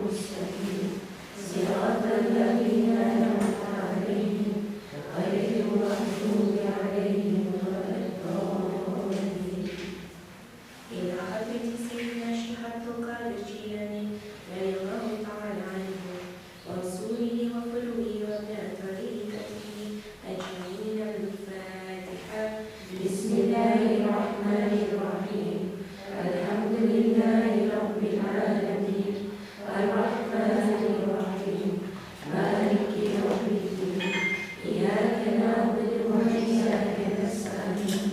المستقيم صراط الذين أنعمت عليهم غير المغضوب عليهم ولا الضالين. إلى حضرة سيدنا الشيخ عبد القادر الجيلاني رضي الله تعالى عنه ورسوله وفروه وابناء طريقته أجمعين الفاتحة. بسم الله الرحمن الرحيم. الحمد لله رب العالمين الرحمن الرحيم مالك يوم الدين إياك نعبد وإياك نستعين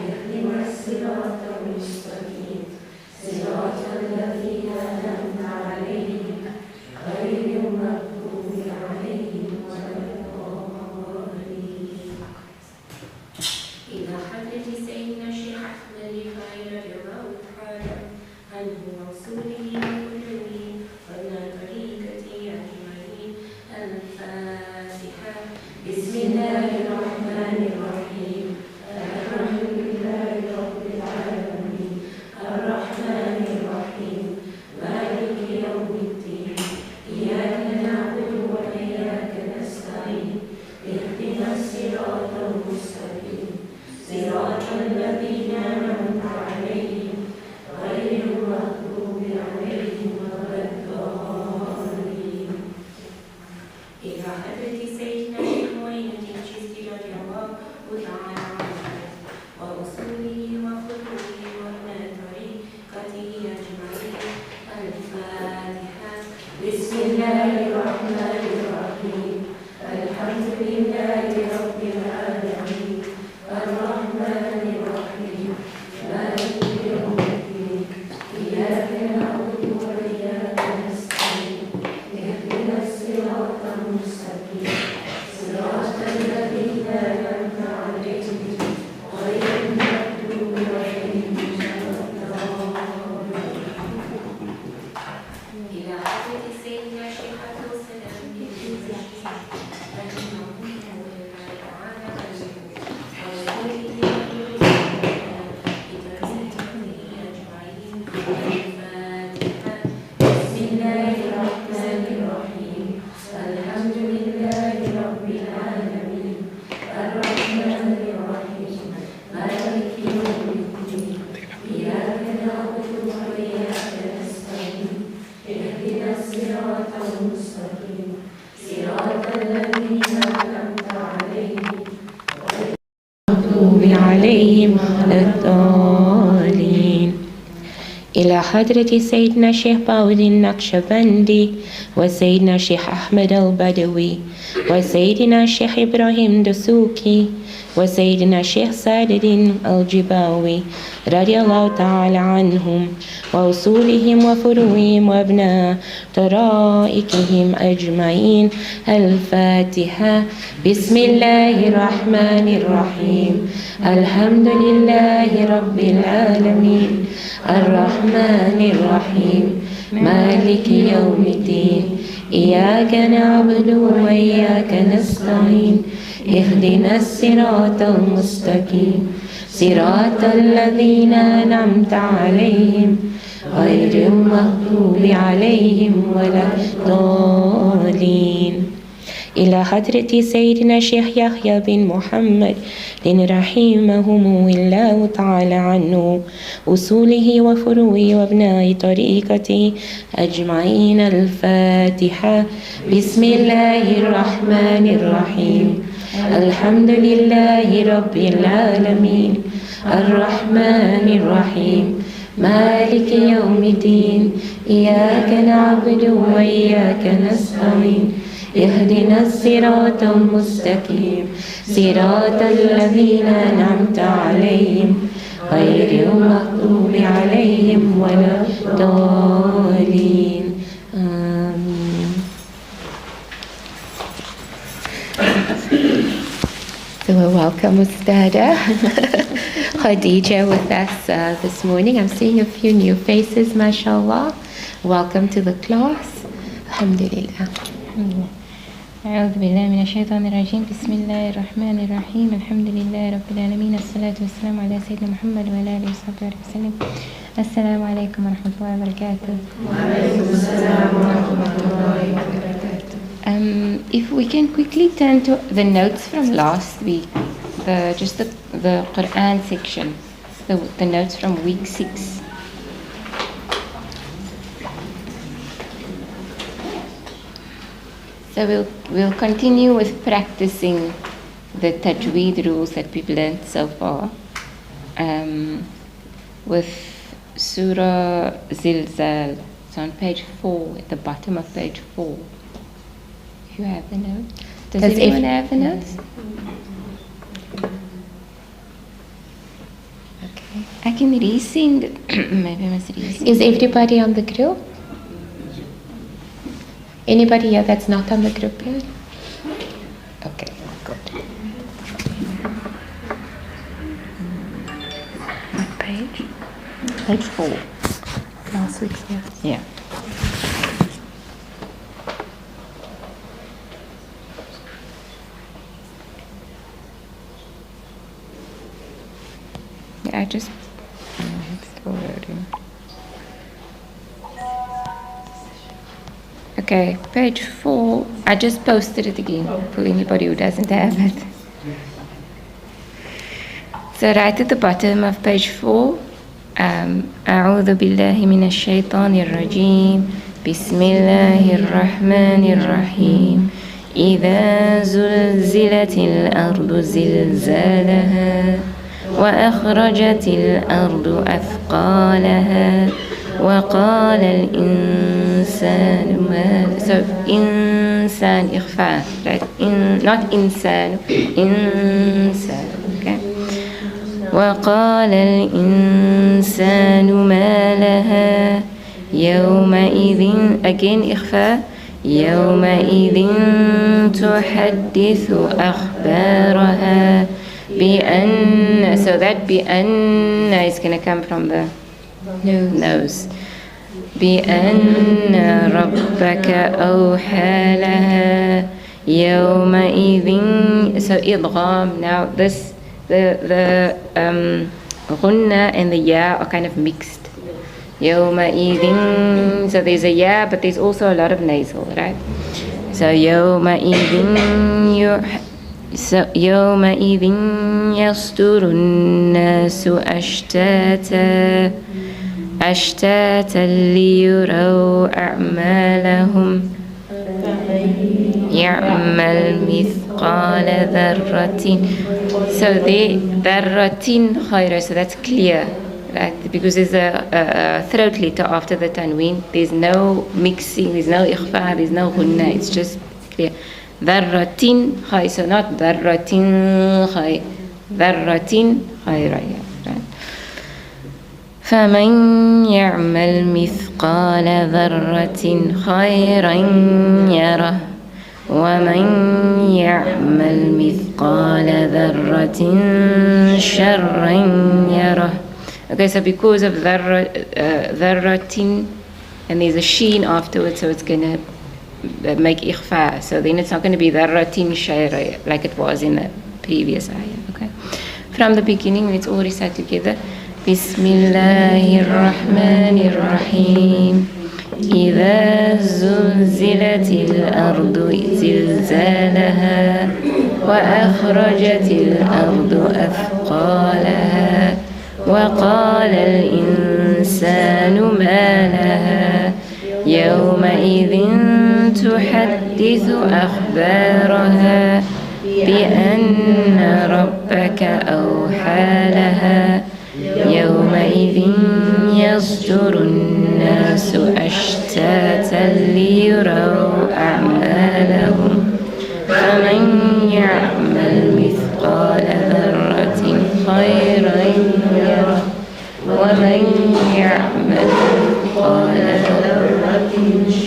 اهدنا الصراط المستقيم صراط الذين أنعمت عليهم غير المغضوب عليهم ولا الضالين. إلى حضرة سيدنا الشيخ أحمد الرفاعي رضي الله تعالى عنه ورسوله وكله وابن طريقته أجمعين الفاتحة. بسم الله الرحمن الرحيم. الحمد لله رب العالمين الرحمن الرحيم مالك يوم الدين إياك نعبد وإياك نستعين اهدنا الصراط المستقيم صراط الذين أنعمت عليهم غير المغضوب عليهم ولا الضالين. إلى حضرة سيدنا الشيخ معين الدين الشيزي رضي الله تعالى عنه ورسوله وفروه وابناء طريقته أجمعين الفاتحة. بسم الله الرحمن الرحيم. الحمد لله رب العالمين الرحمن الرحيم مالك يوم الدين إياك نعبد وإياك نستعين اهدنا الصراط المستقيم صراط الذين أنعمت عليهم غير المغضوب عليهم ولا الضالين. إلى حضرة سيدنا الشيخ عبد السلام بن رحمه الله تعالى بسم الله الرحمن الرحيم. الحمد لله رب العالمين الرحمن الرحيم مالك يوم الدين إياك نعبد وإياك نستعين اهدنا الصراط المستقيم صراط الذين أنعمت عليهم غير المغضوب عليهم ولا الضالين. إلى حضرة سيدنا الشيخ باود النقشبندي وسيدنا الشيخ أحمد البدوي وسيدنا الشيخ إبراهيم دسوكي وسيدنا الشيخ سعد الدين الجباوي رضي الله تعالى عنهم وأصولهم وفروعهم وابناء طرائقهم أجمعين الفاتحة. بسم الله الرحمن الرحيم. الحمد لله رب العالمين الرحمن الرحيم مالك يوم الدين إياك نعبد وإياك نستعين اهدنا الصراط المستقيم صراط الذين أنعمت عليهم غير المغضوب عليهم ولا الضالين. إلى حضرة سيدنا الشيخ يحيى بن محمد رحمهم الله تعالى عنه أصوله وفروعه وابناء طريقته أجمعين الفاتحة. بسم الله الرحمن الرحيم. الحمد لله رب العالمين الرحمن الرحيم مالك يوم الدين إياك نعبد وإياك نستعين اهدنا الصراط المستقيم صراط الذين أنعمت عليهم غير المغضوب عليهم ولا الضالين. آمين. So we welcome Ustada Khadija with us this morning. I'm seeing a few new faces, mashallah. Welcome to the class. Alhamdulillah. أعوذ بالله من الشيطان الرجيم. بسم الله الرحمن الرحيم. الحمد لله رب العالمين. الصلاة والسلام على سيدنا محمد وعلى آله وصحبه وسلم. السلام عليكم ورحمة الله وبركاته. وعليكم السلام ورحمة quickly turn to the notes from last week? The Quran section, the notes from week 6. So we'll continue with practicing the tajweed rules that we've learned so far, with Surah Zilzal. It's on page 4, at the bottom of page 4. If you have the note. Does anyone have the notes? Okay. I can resend. Maybe I must resend. Is everybody on the group? Anybody here that's not on the group yet? Okay, good. What page? Page 4. Last week's, yeah. Yeah. I just. It's still loading. Okay, page 4. I just posted it again for anybody who doesn't have it. So right at the bottom of page 4, أعوذ بالله من الشيطان الرجيم بسم الله الرحمن الرحيم إذا زلزلت الأرض زلزالها وأخرجت الأرض أثقالها وقال الإنسان ما. So إنسان إخفاء, right? Not إنسان, إنسان. Okay. وقال الإنسان ما لها يومئذ, again إخفاء, يومئذ تحدث أخبارها بأن. So that بأن is going to come from the nose. بأن ربك أوحى لها يومئذ. So إضغام. Now this, the غنة and the ya are kind of mixed. يومئذ. So there's a ya, but there's also a lot of nasal, right? So يومئذ يومئذ يصدر الناس أشتاتا أشتاتا ليروا أعمالهم يعمل مثقال ذرة. So the ذرة خير, so that's clear, right? Because there's a throat letter after the tanween. There's no mixing, there's no ikhfa, there's no ghunna, it's just clear. ذرة خير, so not ذرة خير, ذرة خير, right? فمن يعمل مثقال ذرة خيرا يره ومن يعمل مثقال ذرة شرا يره. Okay, so because of ذرة and there's a sheen afterwards, so it's going to make ikhfa. So then it's not going to be ذرة شيرا like it was in the previous ayah. Okay, from the beginning, let's all recite together. بسم الله الرحمن الرحيم إذا زلزلت الأرض زلزالها وأخرجت الأرض أثقالها وقال الإنسان ما لها يومئذ تحدث أخبارها بأن ربك أوحى لها يومئذ يصدر الناس أشتاتا ليروا أعمالهم فمن يعمل مثقال ذرة خيرا يره ومن يعمل مثقال ذرة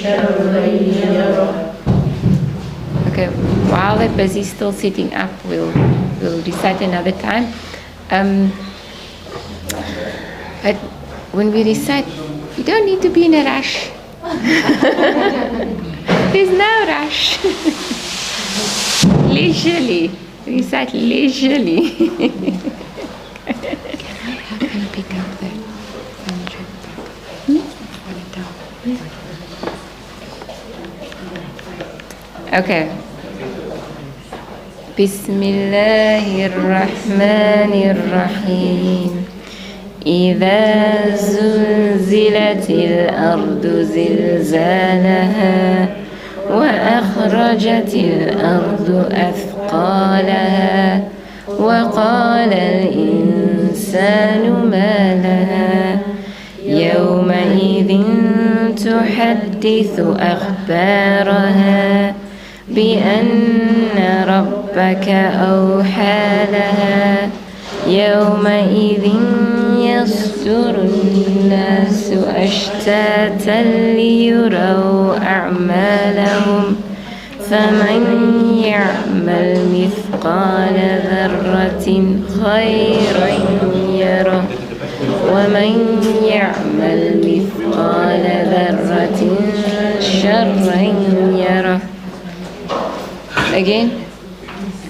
شرا يره. Okay, while they're busy still sitting up, we'll recite another time. But when we recite, you don't need to be in a rush. There's no rush. Leisurely. Recite leisurely. Can I have him pick up the Okay. بسم الله الرحمن الرحيم إذا زلزلت الأرض زلزالها وأخرجت الأرض أثقالها وقال الإنسان ما لها يومئذ تحدث أخبارها بأن ربك أوحى لها يومئذ يصدر الناس أشتاتا ليروا أعمالهم فمن يعمل مثقال ذرة خيرا يره ومن يعمل مثقال ذرة شرا يره. Again.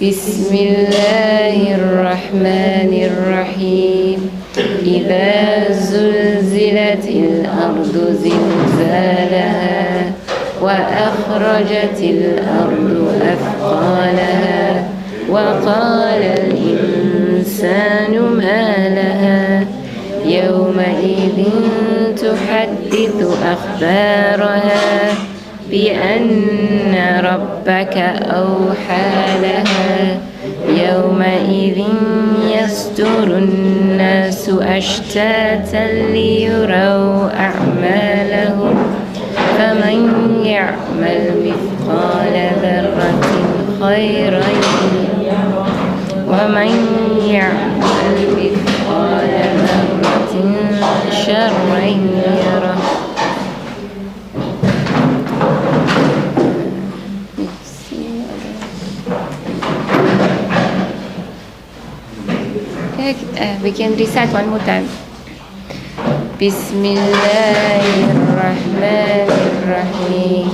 بسم الله الرحمن الرحيم إذا زلزلت الأرض زلزالها وأخرجت الأرض أثقالها وقال الإنسان ما لها يومئذ تحدث أخبارها بأن ربك أوحى لها يومئذ يصدر الناس أشتاتا ليروا أعمالهم فمن يعمل مثقال ذرة خيرا ومن يعمل مثقال ذرة شرا يره. We can recite one more time. بسم الله الرحمن الرحيم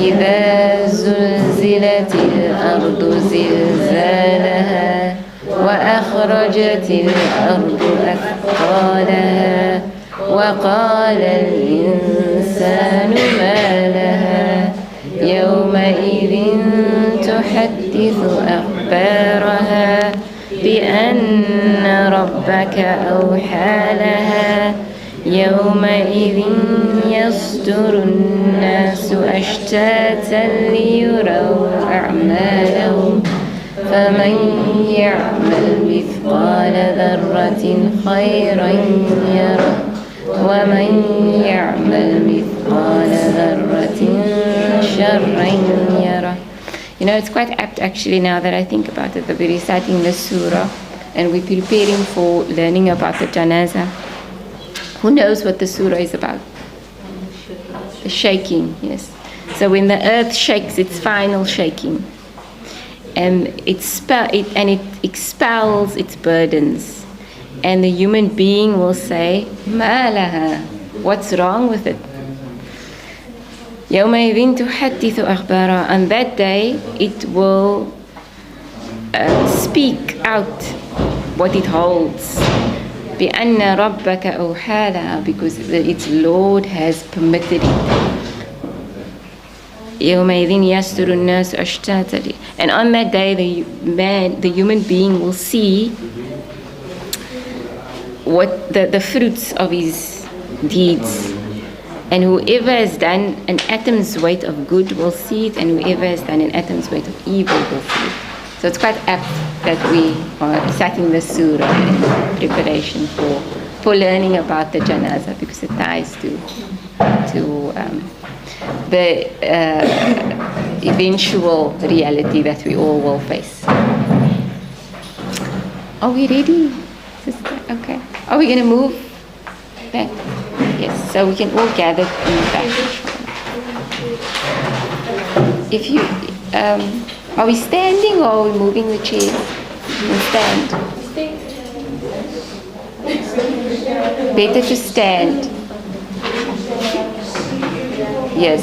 إذا زلزلت الأرض زلزالها وأخرجت الأرض أثقالها وقال الإنسان ما لها يومئذ تحدث أخبارها بأن ربك أوحى لها يومئذ يصدر الناس أشتاتا ليروا أعمالهم فمن يعمل مثقال ذرة خيرا يره ومن يعمل مثقال ذرة شرا يره. You know, it's quite apt actually now that I think about it, that we're reciting the surah and we're preparing for learning about the janazah. Who knows what the surah is about? The shaking, yes. So when the earth shakes, its final shaking, and it expels its burdens, and the human being will say, "Ma laha," what's wrong with it? يومئذ تحدث أخبارها. On that day, it will speak out what it holds. بأن ربك أوحى لها, because its Lord has permitted it. يومئذ يصدر الناس أشتاتا. And on that day, the human being will see what the fruits of his deeds. And whoever has done an atom's weight of good will see it, and whoever has done an atom's weight of evil will see it. So it's quite apt that we are reciting the surah in preparation for learning about the janazah, because it ties to the eventual reality that we all will face. Are we ready, sister? Okay. Are we going to move back? Yes, so we can all gather in the back. If you, are we standing or are we moving the chair? And stand. Better to stand. Yes.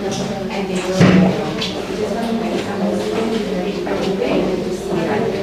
And they will this one might sound a little weird, but you'll be able to see right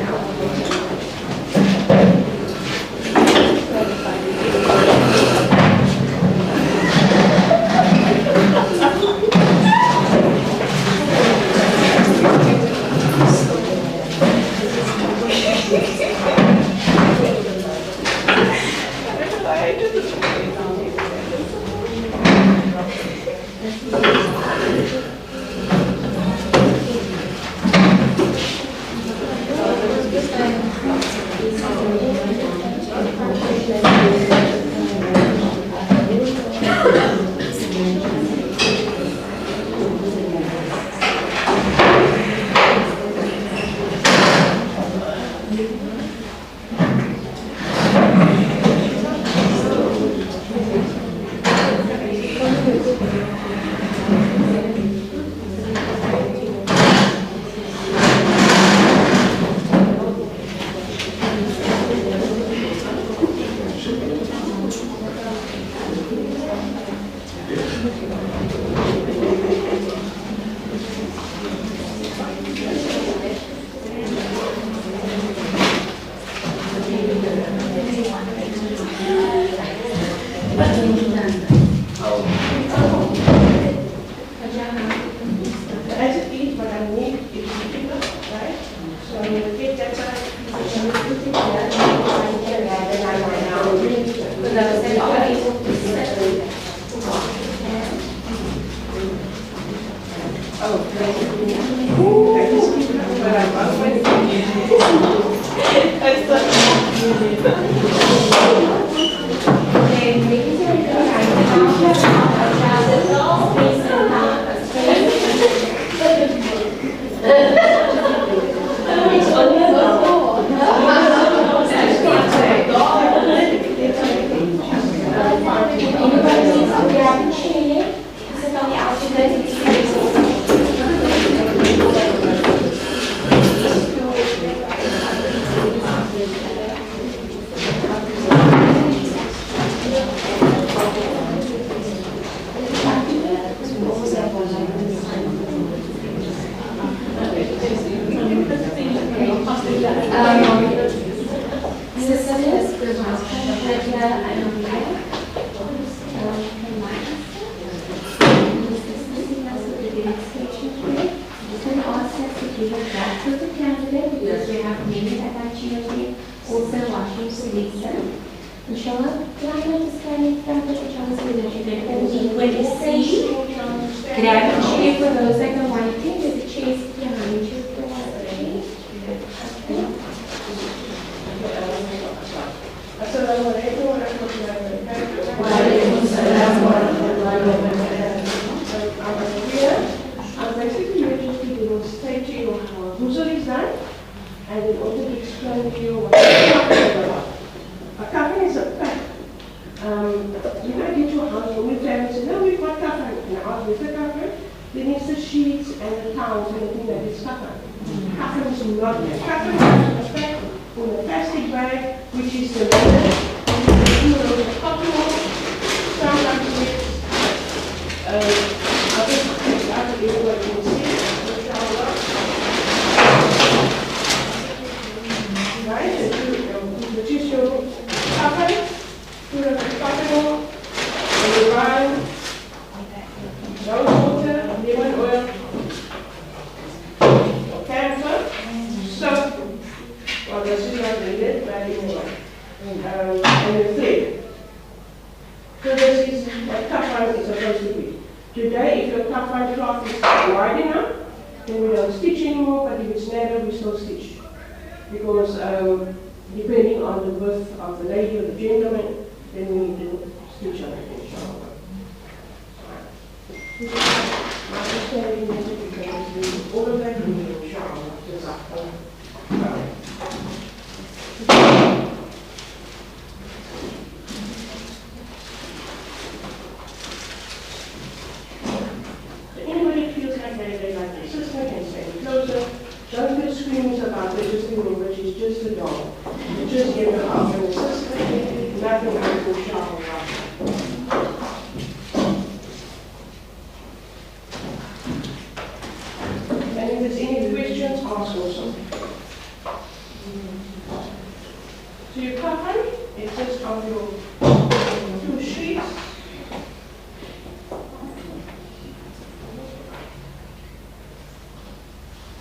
So your coffin consists of your 2 sheets.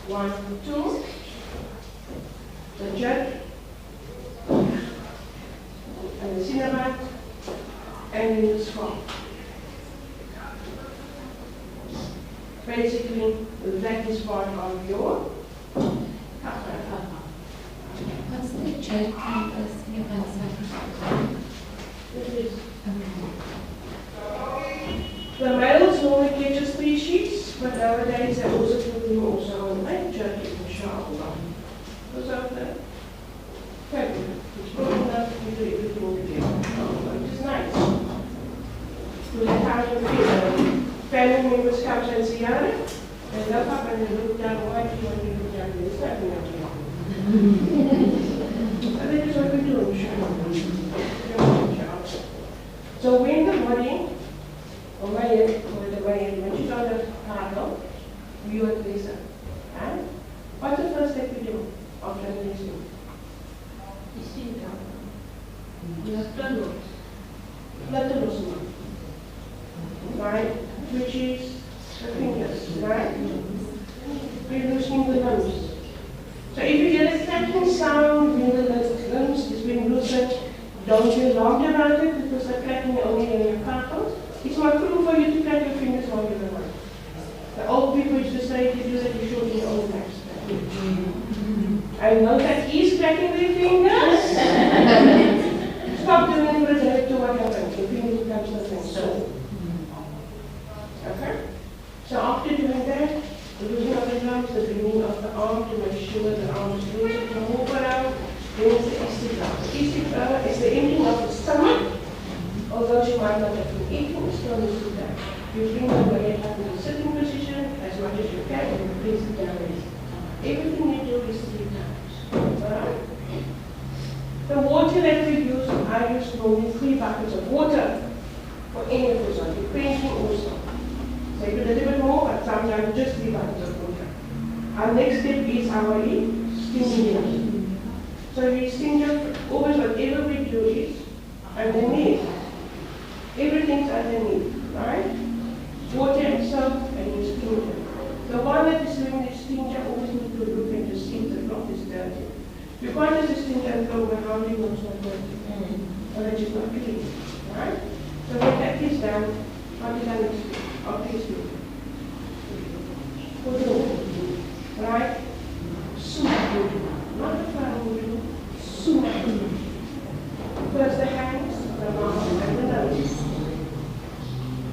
One, two, the jet, and the cinnamon, and then the swamp. Basically, that is part of your coffin. What's the church campus in your website? The males normally get just 3 sheets, but nowadays they also put them also on like jerky and Shroud. What's up there? Okay, it's good enough to do everything together, which is nice. So the time of family members come and see her, they look up and they look down, why do you want to look down? There's nothing up here. So that is what we do in Shroud. So when the body, or the way, when she's on the cargo, you are Lisa. And what's the first step you do after releasing? You see it down. You have blood loss. Blood loss, right? Which is the fingers, right? We're loosening the limbs. So if you hear a cracking sound when the limbs is being loosened, don't be alarmed about it because the cracking only in your carpals. It's not cool for you to crack your fingers while you're alive. The old people used to say if you do that, you show your own backs. I know that he's cracking their fingers. Stop doing it for a minute to what happens. Your finger becomes nothing. So, okay? So after doing that, the losing of the lungs, the bringing of the arm to make sure the arm is loose to move around. Then it's the istiqlal. The istiqlal is the emptying of the stomach. Although she might not have been eating, it's still needs to die. You bring the weight up in the sitting position as much as you can and you place it down. Everything you do is 3 times. Alright? The water that we use, I use normally 3 buckets of water for any of this one, depending also. So you do a little bit more, but sometimes just 3 buckets of water. Our next step is our stinging. So we sting always whatever we do is underneath. Everything's underneath, right? Water and soap and you sting them. The one that is doing the sting always need to look and to see if the cloth is dirty. You can't just sting and go when how do you know it's not dirty? Or that it's not clean, right? So when that is done, what is our next step? Obviously. Put it over, right? Sunnah. Not the flower, sunnah. First the hands, the mouth, and the nose.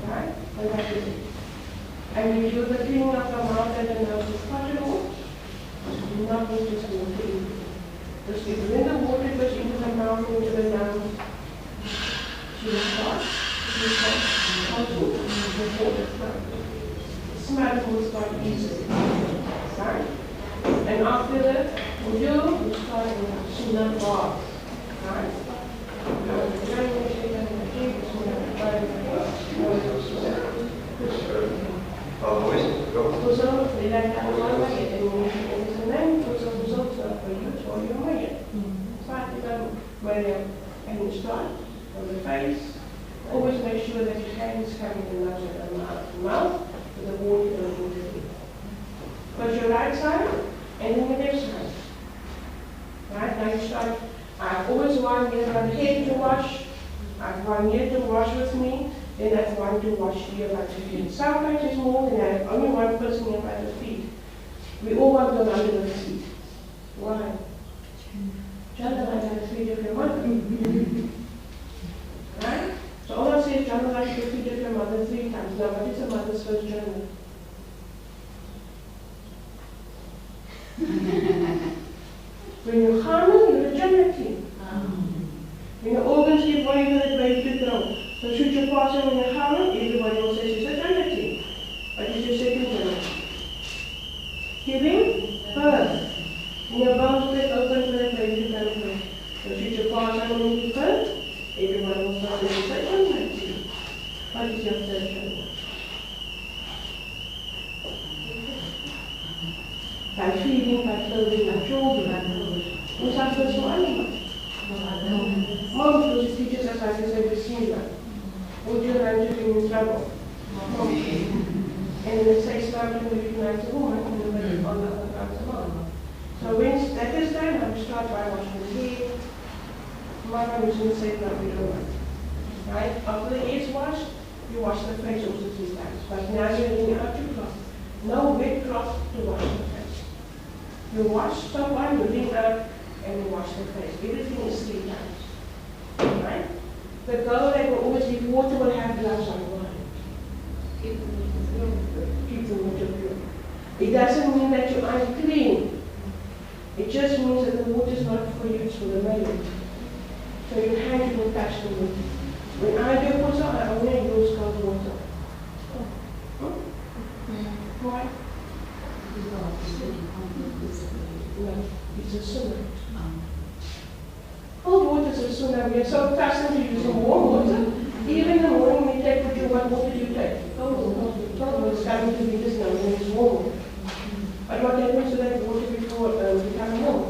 Right? And that is it. And you do the cleaning of the mouth and the nose with cotton wool. Do not put this water in. Because if when the water goes into the mouth, into the nose, you will start. You start cotton wool. The smell will start easily. Right? And after that, you start with sunnah bath. Right? And you start from the face. Always make sure that your hands come in the nose and the mouth with the water going into it. Put your right side and then your left side. Right? Now you start. I've always one here on the head to wash. I've one here to wash with me. Then I've one to wash here by the feet. Sometimes it's more than I have only one person here by the feet. We all want them under the feet. Why? Jannah like the feet of your mother. Right? So all I say is Jannah like the feet of your mother 3 times. Now what is a mother's first Jannah? When you're harming, you're a Jannati. When your organs keep going for that baby to grow. So should you pass on when you're harming, everybody will say she's a Jannati. What is your second Jannah? Giving birth. And your bones will get open for that baby to come through. So should you pass on when you give birth, everybody will start saying she's a Jannati. What is your third Jannah? By feeding, by clothing, by children, by clothes. first Mualima? Mom, because it teaches us how to say Bismillah. Would you like to be in trouble? Mom. And then it says Islam to recognize a woman, and then on the other comes a man. So when that is done, I start by washing the hair. Mama using the same that we do. Right? After the hair is washed, you wash the face also 3 times. But now you're getting out your cloth. No wet cloth to wash the face. You wash someone, you wring out, and you wash the face. Everything is 3 times. Right? The girl that will always leave water will have gloves on. Keep the water pure. It doesn't mean that you're unclean. It just means that the water is not for you, it's for the maid. So your hand will touch the water. When I do water, I only use cold water. Why? No, it's a sunnah. Cold water is a sunnah. We are so accustomed to using warm water. Even in the morning, we take what water do you take? Cold water. Cold water is coming to be this now when it's warm. But what happens to that water before becoming warm?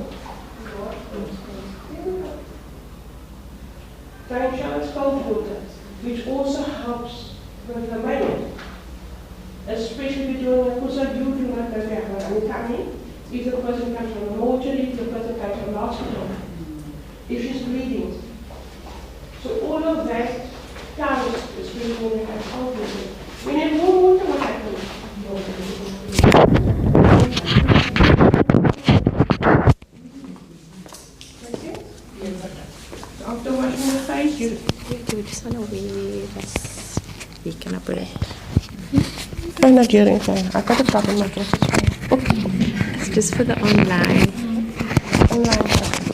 Trying shower is cold water, which also helps with the mind. Especially if you're doing a course, you do not have to coming. If the person comes from a mortuary, if the person comes from a hospital, if she's bleeding. So all of that counts, especially when you have cold water. When you have warm water, what happens? After washing the face, you just want to wear this. We can put it. I'm not hearing anything. I got a problem with my It's just for the online. Online.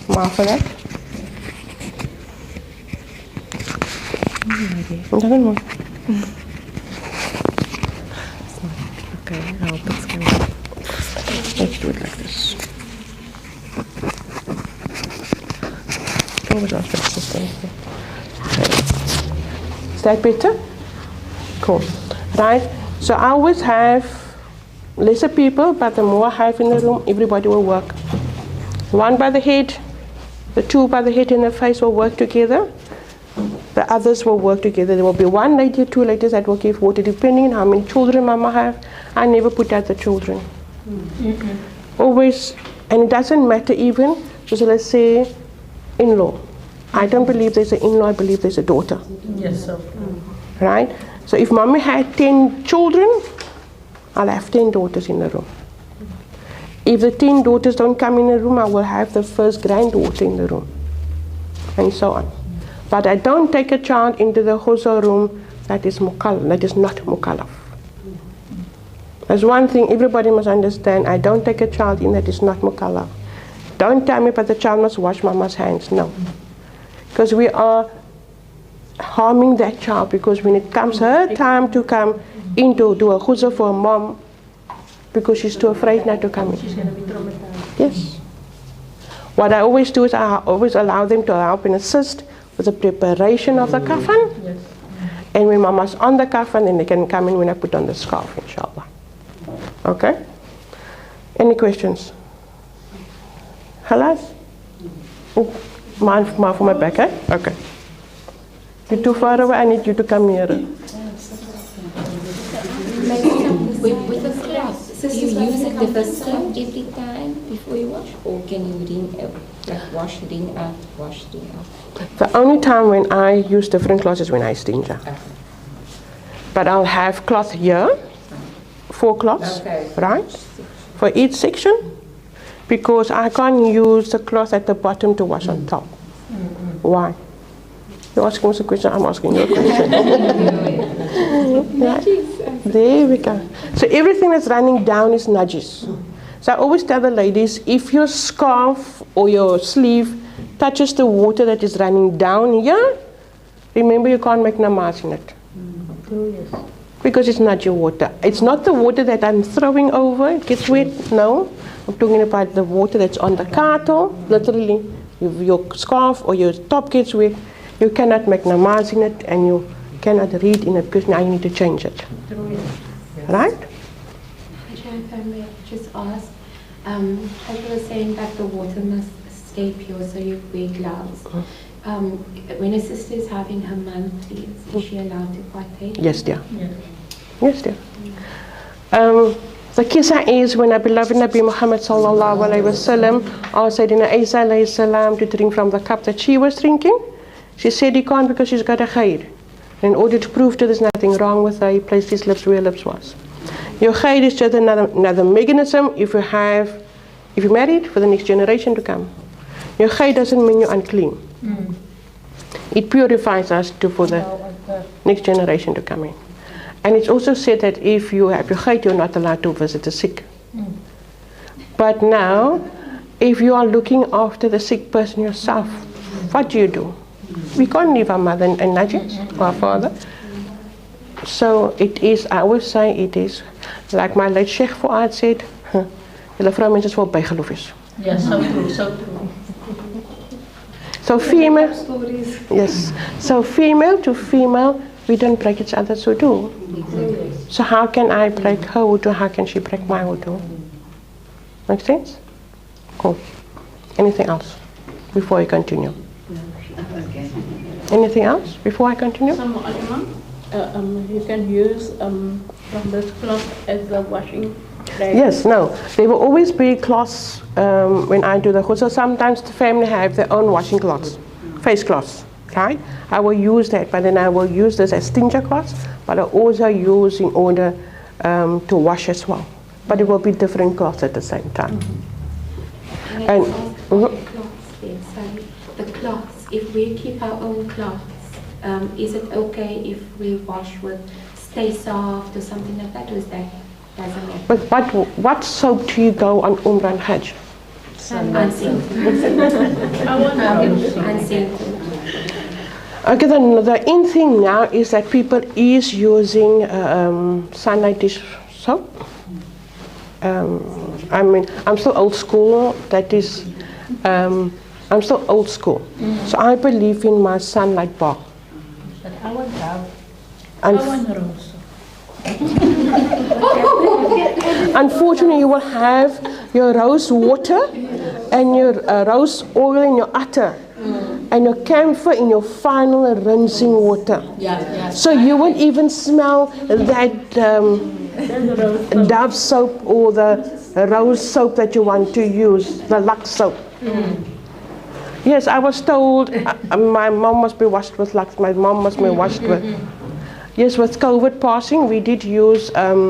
More for that? It doesn't work. Okay, I hope it's going to. Let's do it like this. Is that better? Cool. Right? So I always have lesser people, but the more I have in the room, everybody will work. 1 by the head, the 2 by the head and the face will work together. The others will work together. There will be 1 lady or 2 ladies that will give water, depending on how many children Mama have. I never put out the children. Always, and it doesn't matter even, so let's say, in-law. I don't believe there's an in-law, I believe there's a daughter. Yes, sir. Right? So if Mommy had 10 children, I'll have 10 daughters in the room. If the 10 daughters don't come in the room, I will have the first granddaughter in the room. And so on. But I don't take a child into the Husa room that is mukallaf, that is not mukallaf. There's one thing everybody must understand. I don't take a child in that is not mukallaf. Don't tell me, but the child must wash Mama's hands. No. Because we are harming that child, because when it comes her time to come in to do a Husa for a mom, because she's too afraid not to come in. She's going to be traumatized. Yes. What I always do is I always allow them to help and assist with the preparation of the coffin. Yes. And when Mama's on the coffin, then they can come in when I put on the scarf, inshallah. Okay? Any questions? Halas? Oh, mine for my back, eh? Okay. You're too far away, I need you to come nearer. With the cloth, do you use it the first time every time before you wash, or can you wash, wring out, wash, wring out? The only time when I use different cloths is when I stinge. But I'll have cloth here, 4 cloths, right, for each section, because I can't use the cloth at the bottom to wash on top. Why? You're asking us a question, I'm asking you a question. Right? There we go. So everything that's running down is najis. So I always tell the ladies, if your scarf or your sleeve touches the water that is running down here, remember you can't make namaz in it. Because it's not your water. It's not the water that I'm throwing over, it gets wet. No, I'm talking about the water that's on the kato. Literally, if your scarf or your top gets wet, you cannot make namaz in it and you cannot read in it, because now you need to change it. Right? If I may just ask, as you were saying that the water must escape you, so you wear gloves. When a sister is having her monthlies, is she allowed to partake? Yes, dear. Yes. Yes, dear. The kissa is when our beloved Nabi Muhammad sallallahu alayhi wasallam asked Sayyidina Isa alayhi salam to drink from the cup that she was drinking. She said he can't because she's got a khair. In order to prove that there's nothing wrong with her, he placed his lips where her lips was. Your khair is just another mechanism if you're married for the next generation to come. Your khair doesn't mean you're unclean. It purifies us for the next generation to come in. And it's also said that if you have your khair, you're not allowed to visit the sick. But now, if you are looking after the sick person yourself, what do? We can't leave our mother and Najis, or our father. So it is, I always say it is, like my late Sheikh Fuad said, julle vrouwmense is wel bygeloof is. Yes, so true, so true. So female, yes. So female to female, we don't break each other's wudu. So how can I break her wudu? How can she break my wudu? Make sense? Cool. Anything else before I continue? Anything else before I continue? Some Mualima, you can use from this cloth as the washing rag. Yes, no. There will always be cloths when I do the ghusl. Sometimes the family have their own washing cloths, face cloths, right? I will use that, but then I will use this as tincture cloths, but I also use in order to wash as well. But it will be different cloths at the same time. And the cloths, if we keep our own cloths, is it okay if we wash with Stay Soft or something like that, or is that doesn't matter? But what soap do you go on Umrah and Hajj? Unscented. Okay, the in thing now is that people is using sunlight dish soap. I mean, I'm still old school. That is, I'm still old school. So I believe in my sunlight bar. But I want love. I And want rose. unfortunately, you will have your rose water and your rose oil in your attar and your camphor in your final rinsing water. Yeah. So you won't even smell that Dove soap or the rose soap that you want to use, the Lux soap. Yes, I was told my mom must be washed with Lux, my mom must be washed with. Yes, with COVID passing, we did use the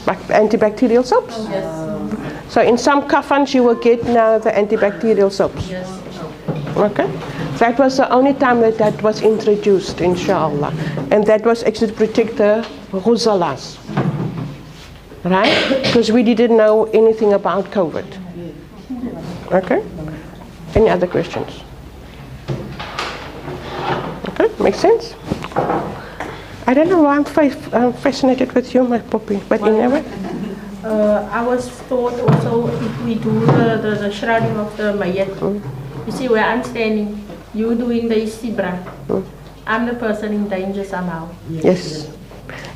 antibacterial soaps. So in some kafans you will get now the antibacterial soaps. Okay? That was the only time that was introduced, inshallah. And that was actually to protect the ghuzalas. Right? Because we didn't know anything about COVID. Okay? Any other questions? Okay, makes sense? I don't know why I'm fascinated with you, my puppy, but you never. I was taught also if we do the shrouding of the mayat, you see where I'm standing, you doing the istibra. I'm the person in danger somehow. Yes.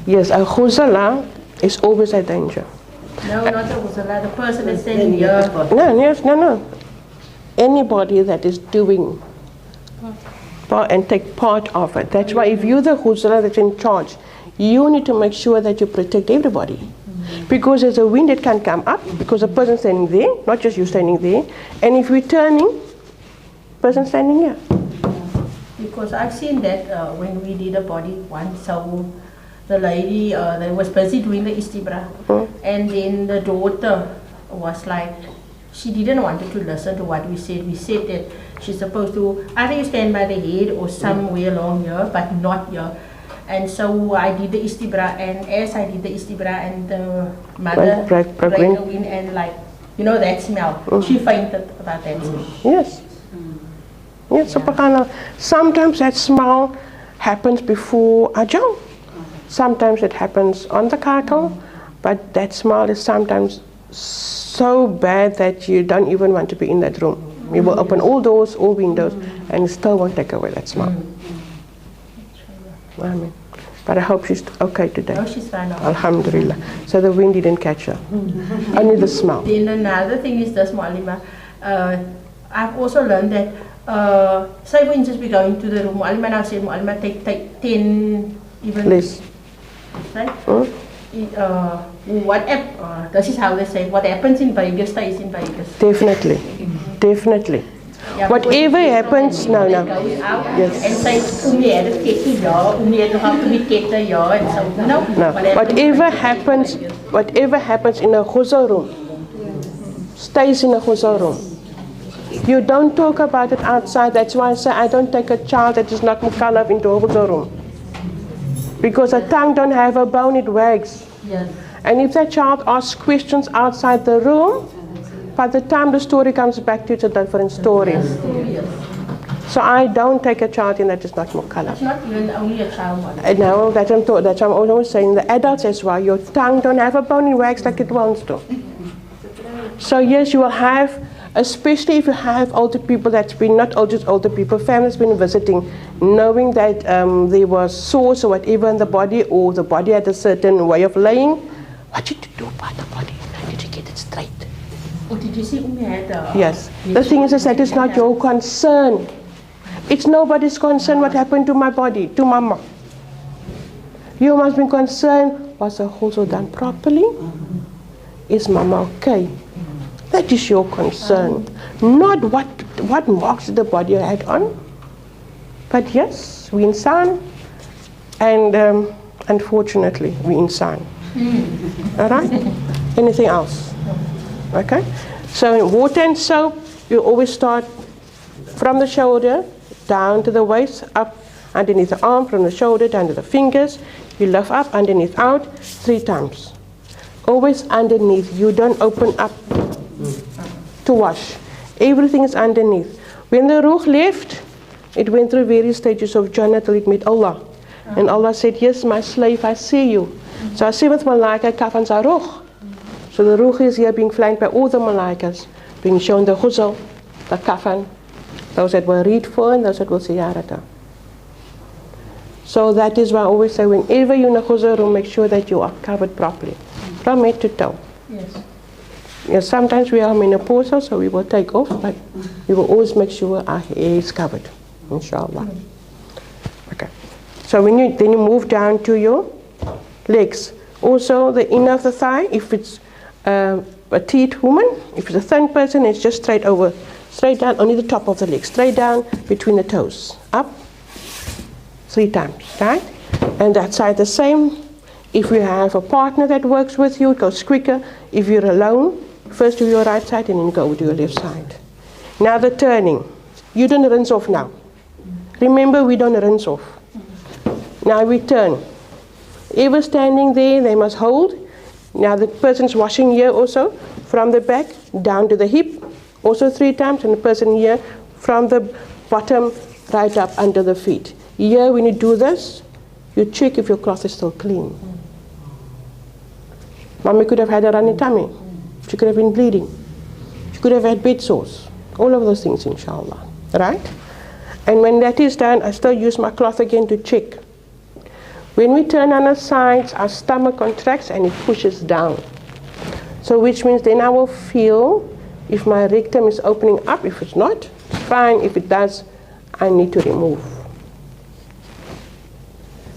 Yes, a khuzala is always a danger. No, not the khuzala, the person is standing here. No. Anybody that is doing and take part of it. That's why if you're the khuzala that's in charge, you need to make sure that you protect everybody. Because there's a wind that can come up, because a person standing there, not just you standing there, and if you're turning, person standing here. Because I've seen that when we did a body once, so the lady that was busy doing the istibra, and then the daughter was like, she didn't want to listen to what we said. We said that she's supposed to either you stand by the head or somewhere along here, but not here. And so I did the istibra, and as I did the istibra, and the mother Right, ran in and like, you know that smell. She fainted about that smell. Yes. Yes, subhanallah. Sometimes that smell happens before Ajal. Sometimes it happens on the cattle, but that smell is sometimes so bad that you don't even want to be in that room. You will open all doors, all windows, and it still won't take away that smell. Amen. But I hope she's okay today. No, she's fine now. Alhamdulillah. So the wind didn't catch her. Only the smell. Then another thing is this, Mualima. I've also learned that, say for instance, we go into the room. Mualima now said, Mualima take 10, even Less. right? This is how they say, what happens in Vegas stays in Vegas. Definitely. Definitely. Yeah, Whatever happens, no. Yes. And say, had a tattoo, had have to be tattoo, and so, no. Whatever happens in a ghusl room, stays in a ghusl room. You don't talk about it outside. That's why I say I don't take a child that is not mukallaf into a ghusl room. Because a tongue don't have a bone, it wags. Yes. And if that child asks questions outside the room, by the time the story comes back to you, it's a different story. Yes. So I don't take a child in that is not mukallaf. It's not even only a child one. No, that's what I'm always saying. The adults as well. Your tongue don't have a bone, it wags like it wants to. So yes, you will have, especially if you have older people that's been, not just older people, families been visiting, knowing that there was sores or whatever in the body, or the body had a certain way of laying, what did you do about the body? Did you get it straight? Oh, did you see Umi had Yes. The thing is that it's not your concern. It's nobody's concern what happened to my body, to Mama. You must be concerned, was the ghusl done properly? Is Mama okay? That is your concern. Not what marks the body had on. But yes, we insan. And unfortunately, we insan. All right? Anything else? Okay? So in water and soap, you always start from the shoulder, down to the waist, up underneath the arm, from the shoulder down to the fingers. You lift up, underneath, out, 3 times. Always underneath. You don't open up to wash. Everything is underneath. When the ruh left, it went through various stages of Jannah till it met Allah. And Allah said, yes, my slave, I see you. So I see with malaika kafan sa ruh. So the ruh is here being flanked by all the malaikas, being shown the ghusl, the kafan, those that will read for and those that will ziyarata. So that is why I always say, whenever you're in a ghusl room, make sure that you are covered properly, from head to toe. Yes. Yes, sometimes we are menopausal, so we will take off, but we will always make sure our hair is covered, inshallah. Okay. So then you move down to your legs. Also, the inner of the thigh, if it's a petite woman, if it's a thin person, it's just straight over, straight down, only the top of the leg, straight down between the toes, up 3 times, right? And that side the same. If you have a partner that works with you, it goes quicker. If you're alone, first do your right side and then go to your left side. Now the turning. You don't rinse off now. Remember, we don't rinse off. Now we turn. Ever standing there, they must hold. Now the person's washing here also, from the back down to the hip, also 3 times, and the person here from the bottom right up under the feet. Here, when you do this, you check if your cloth is still clean. Mommy could have had a runny tummy. She could have been bleeding. She could have had bed sores. All of those things, inshallah. Right? And when that is done, I still use my cloth again to check. When we turn on our sides, our stomach contracts and it pushes down. So which means then I will feel if my rectum is opening up. If it's not, it's fine. If it does, I need to remove.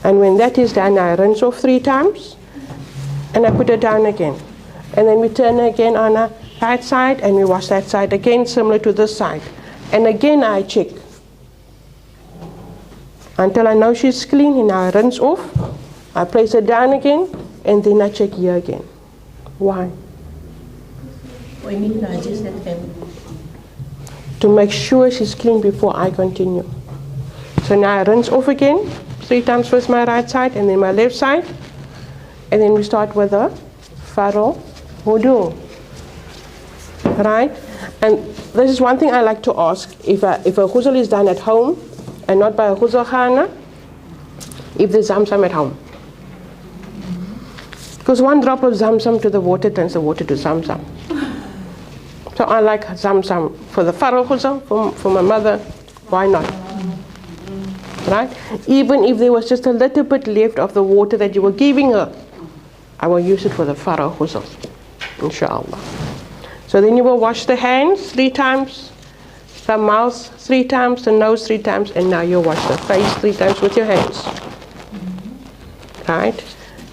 And when that is done, I rinse off 3 times and I put it down again. And then we turn again on our right side and we wash that side again, similar to this side. And again I check until I know she's clean, and I rinse off. I place it down again and then I check here again. Why? To make sure she's clean before I continue. So now I rinse off again, 3 times first my right side and then my left side. And then we start with the farol wudu. Right? And this is one thing I like to ask. If a ghusl is done at home and not by a ghusl khana, if there's zamzam at home. Because 1 drop of zamzam to the water turns the water to zamzam. So I like zamzam for the farol ghusl, for my mother. Why not? right? Even if there was just a little bit left of the water that you were giving her, I will use it for the farah ghusl, inshallah. So then you will wash the hands 3 times, the mouth 3 times, the nose 3 times, and now you wash the face 3 times with your hands. Right?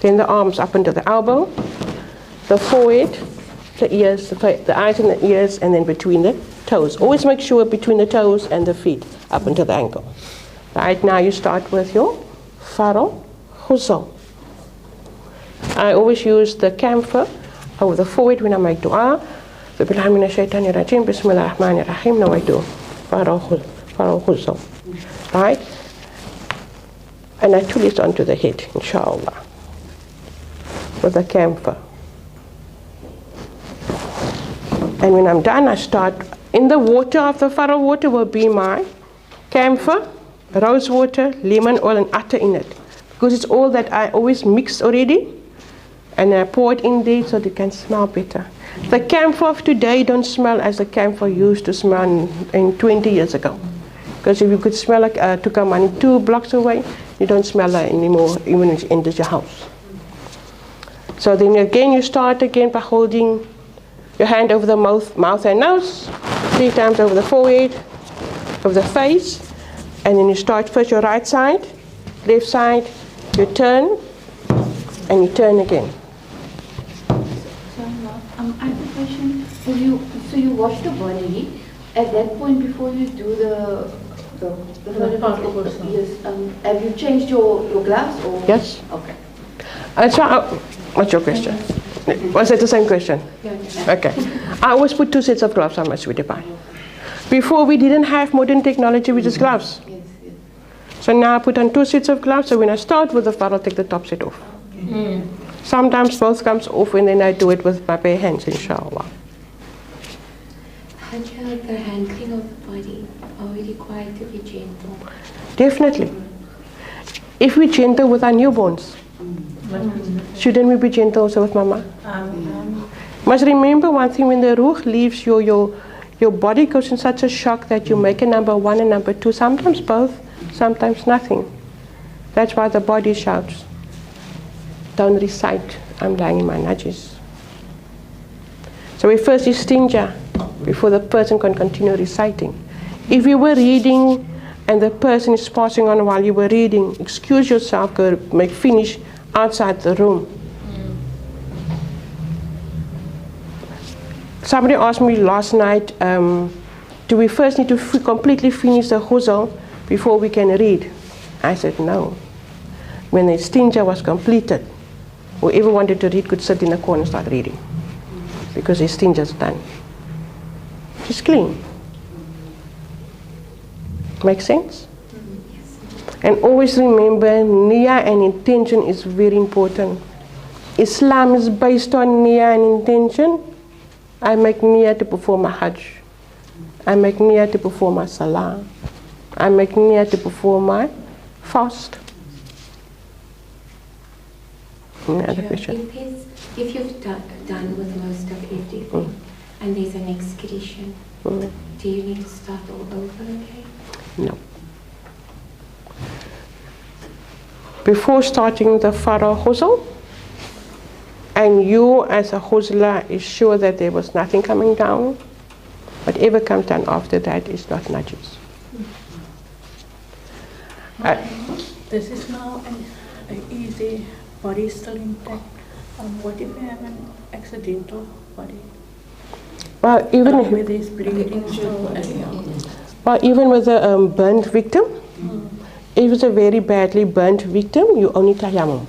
Then the arms up into the elbow, the forehead, the ears, the eyes and the ears, and then between the toes. Always make sure between the toes and the feet, up into the ankle. Right, now you start with your farah ghusl. I always use the camphor over the forehead when I make dua. Bismillahirrahmanirrahim. Now I do farah ghusl. Right? And I tool it onto the head, inshallah, with the camphor. And when I'm done, I start in the water of the farah water will be my camphor, rose water, lemon oil, and attar in it, because it's all that I always mix already, and I pour it in there so it can smell better. The camphor of today don't smell as the camphor used to smell in 20 years ago, because if you could smell like Tukamani 2 blocks away, you don't smell that anymore, even when you enter your house. So then again, you start again by holding your hand over the mouth and nose, 3 times over the forehead, over the face, and then you start first your right side, left side, you turn, and you turn again. I have a question. So you wash the body at that point before you do the yes. Have you changed your gloves or? Yes. Okay. What's your question? Was it the same question? Yeah. Okay. I always put 2 sets of gloves on my sweetie pie. Before we didn't have modern technology with just gloves. Yes, yes. So now I put on 2 sets of gloves. So when I start with the farah, I'll take the top set off. Sometimes both comes off, and then I do it with my bare hands, inshallah. How do you like the handling of the body? Are we required to be gentle? Definitely. If we're gentle with our newborns, shouldn't we be gentle also with mama? Must remember one thing, when the ruh leaves you, your body goes in such a shock that you make a number 1 and number 2, sometimes both, sometimes nothing. That's why the body shouts, don't recite, I'm lying in my najis. So we first istinja before the person can continue reciting. If you were reading and the person is passing on while you were reading, excuse yourself, go make finish outside the room. Somebody asked me last night, do we first need to completely finish the ghusl before we can read? I said no. When the istinja was completed, whoever wanted to read could sit in a corner and start reading, because the istinja is done. It's clean. Make sense? And always remember, niyyah and intention is very important. Islam is based on niyyah and intention. I make niyyah to perform a hajj. I make niyyah to perform a salah. I make niyyah to perform my fast. Another question. If you've done with most of everything, and there's an excretion, do you need to start all over again? No. Before starting the farah ghusl, and you as a ghusla is sure that there was nothing coming down, whatever comes down after that is not najis. This is now an easy body still intact. What if we have an accidental body? Well, even with this bleeding still. Well, even with a burnt victim, if it's a very badly burnt victim, you only tayammum.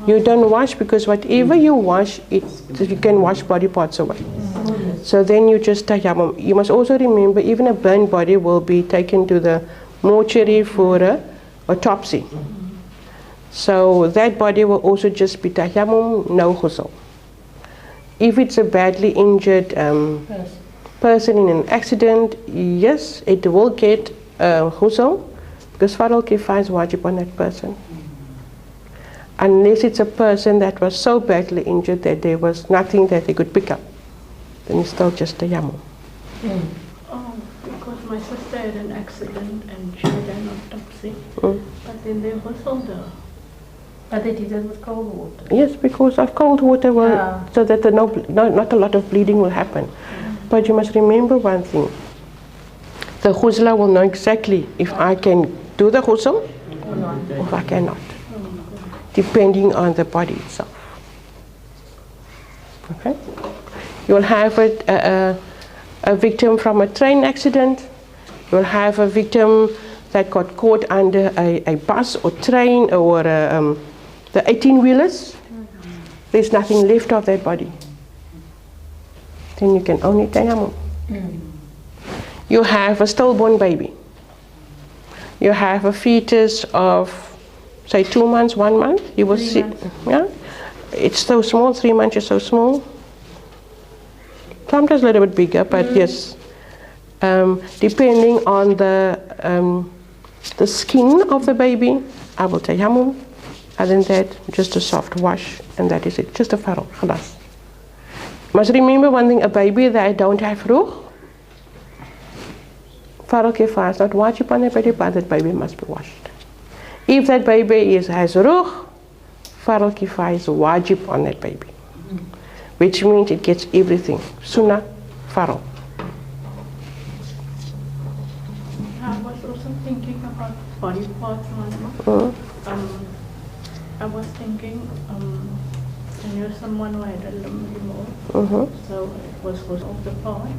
You don't wash, because whatever you wash, you can wash body parts away. So then you just tayammum. You must also remember, even a burnt body will be taken to the mortuary for a autopsy. So that body will also just be tayammum, no ghusl. If it's a badly injured person in an accident, yes, it will get ghusl, because Farul Kifaya is wajib on that person. Unless it's a person that was so badly injured that there was nothing that they could pick up, then it's still just tayammum. Because my sister had an accident and she had an autopsy. But then they whistled her. But they did it with cold water. Yes, because of cold water, so that not a lot of bleeding will happen. But you must remember one thing. The ghusla will know exactly if I can do the ghusl or if I cannot, depending on the body itself. Okay? You'll have a victim from a train accident. You'll have a victim that got caught under a bus or train or the 18-wheelers. There's nothing left of that body. Then you can only tayammum. You have a stillborn baby. You have a fetus of, say, 2 months, 1 month. You will see, yeah, it's so small. 3 months is so small. Sometimes a little bit bigger, but yes, depending on the skin of the baby, I will tayammum. Other than that, just a soft wash, and that is it. Just a farol, khalas. Must remember one thing: a baby that don't have ruh, farol kifaya is not wajib on that baby, but that baby must be washed. If that baby has ruh, farol kifaya is wajib on that baby, which means it gets everything. Sunnah, farol. I was also thinking about body parts, I was thinking, I knew someone who had a limb removed, so it was off the part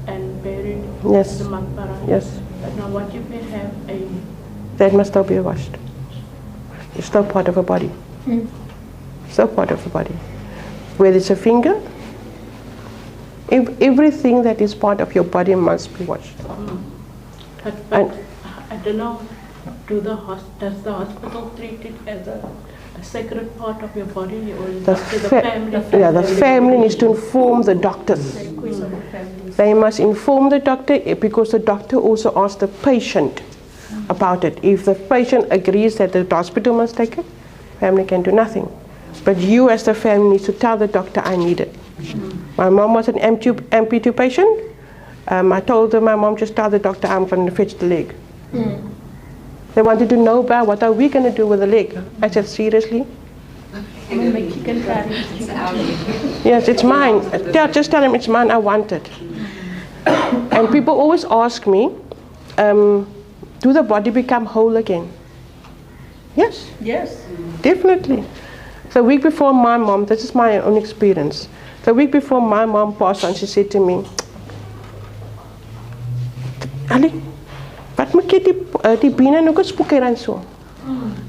and buried in the maqbara. Yes. But now what if they have a... That must still be washed. It's still part of a body. Still part of a body. Whether it's a finger, everything that is part of your body must be washed. But I don't know, does the hospital treat it as a sacred part of your body, or is it up to the family? Yeah, the family needs to inform the doctors. They must inform the doctor, because the doctor also asks the patient about it. If the patient agrees that the hospital must take it, family can do nothing. But you as the family need to tell the doctor, I need it. My mom was an amputee patient. I told my mom, just tell the doctor I'm going to fetch the leg. They wanted to know about what are we going to do with the leg. I said, seriously? Yes, it's mine. Just tell him it's mine, I want it. And people always ask me, do the body become whole again? Yes. Yes. Definitely. The week before my mom, this is my own experience. The week before my mom passed on, she said to me, Ali, wat moet jy die bene nou gespook hier en so?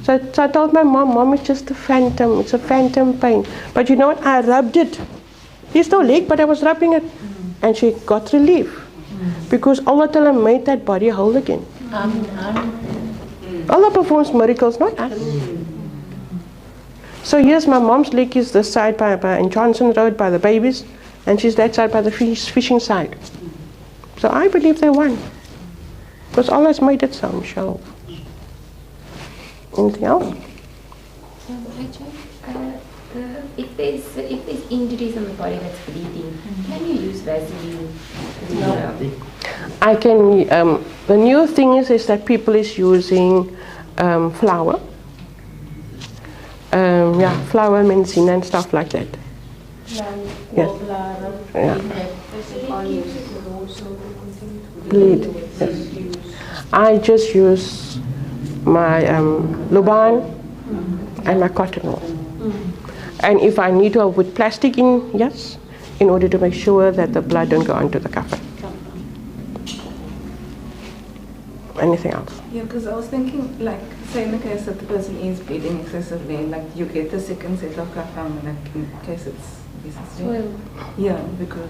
So I told my mom, it's just a phantom, it's a phantom pain. But you know what, I rubbed it. There's no leg, but I was rubbing it. And she got relief. Because Allah Ta'ala made that body whole again. Allah performs miracles, not us. So here's my mom's leg is this side in Johnson Road by the babies, and she's that side by the fishing side. So I believe they won. Because Allah has made it so, inshallah. Anything else? If there's injuries on the body that's bleeding, can you use Vaseline? No. I can. The new thing is that people is using flour. Flour, medicine and stuff like that. Yes. Yeah. Bleed. Yes. I just use my Luban and my cotton wool. And if I need to put plastic in, yes, in order to make sure that the blood don't go onto the cover. Anything else? Yeah, because I was thinking, like, say in the case that the person is bleeding excessively, like you get the second set of kafan, like in case it's Well, yeah, because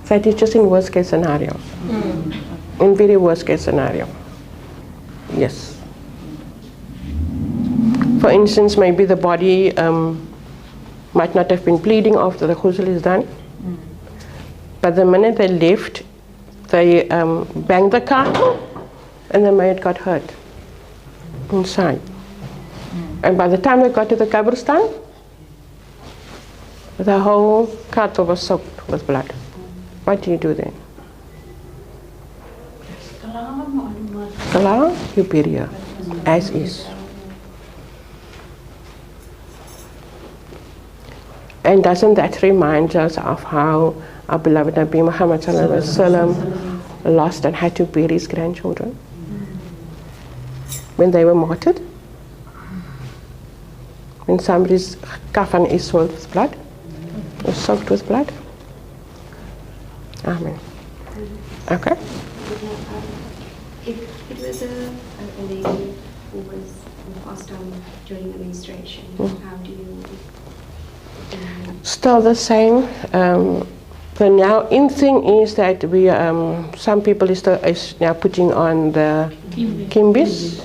That is just in worst case scenario. In very worst case scenario. Yes. For instance, maybe the body might not have been bleeding after the ghusl is done. But the minute they left, they banged the car and the maid got hurt inside. And by the time they got to the qabristan, the whole cartel was soaked with blood. What do you do then? Kala, you bury her as is. And doesn't that remind us of how our beloved Nabi Muhammad sallallahu alaihi wasallam lost and had to bury his grandchildren when they were martyred? When somebody's kafan is soiled with blood, or soaked with blood. Amen. Okay? If it was a lady who was passed on during the menstruation, how do you... Still the same. The now in thing is that we some people is now putting on the kimbis,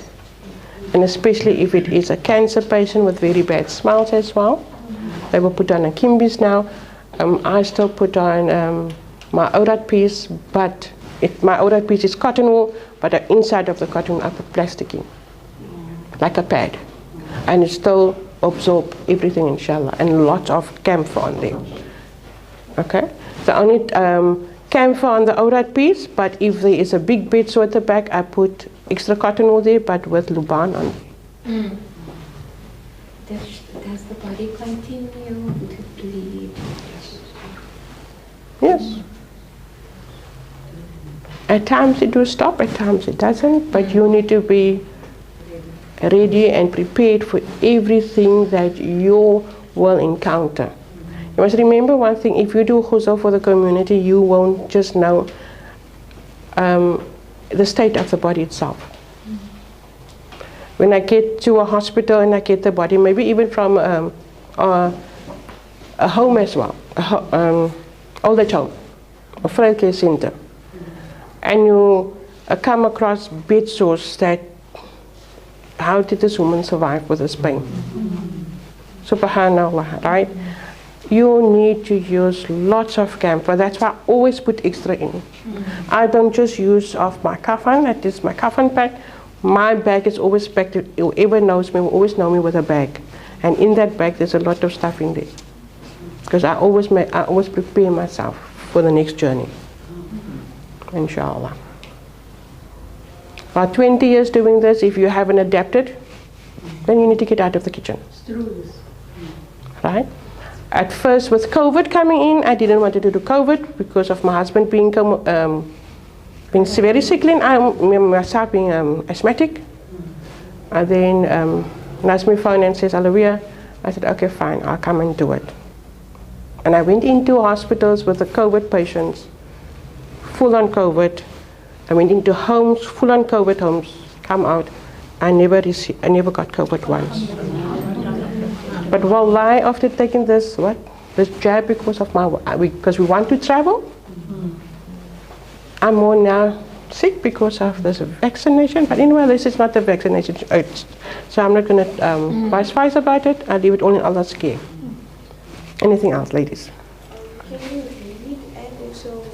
and especially if it is a cancer patient with very bad smells as well, they will put on a kimbis now. I still put on my aurat piece, but my aurat piece is cotton wool, but the inside of the cotton I put plastic in, like a pad, and it still absorb everything, inshallah, and lots of camphor on there. Okay, the only camphor on the aurat piece, but if there is a big bed sore at the back, I put extra cotton wool there, but with luban on. Does the body continue to bleed? Yes. At times it will stop, at times it doesn't, but you need to be ready and prepared for everything that you will encounter. You must remember one thing: if you do ghusl for the community, you won't just know the state of the body itself. When I get to a hospital and I get the body, maybe even from a home as well, old age home, a frail care center, and you come across bed sores that, how did this woman survive with this pain? Subhanallah, right? You need to use lots of camphor. That's why I always put extra in. I don't just use off my kafan, that is my kafan pack. My bag is always packed. Whoever knows me will always know me with a bag. And in that bag there's a lot of stuff in there. Because I always prepare myself for the next journey. Inshallah. About 20 years doing this, if you haven't adapted, then you need to get out of the kitchen. Right? At first, with COVID coming in, I didn't want to do COVID because of my husband being very sickly and myself being asthmatic. And then Nazmi phoned and says, Alawiyah. I said, okay, fine, I'll come and do it. And I went into hospitals with the COVID patients, full on COVID. I went into homes, full on COVID homes, come out. I never got COVID once. But wallahi, after taking this jab because we want to travel, I'm more now sick because of this vaccination. But anyway, this is not the vaccination. So I'm not going to vice about it. I'll leave it all in Allah's care. Anything else, ladies? Can you read and also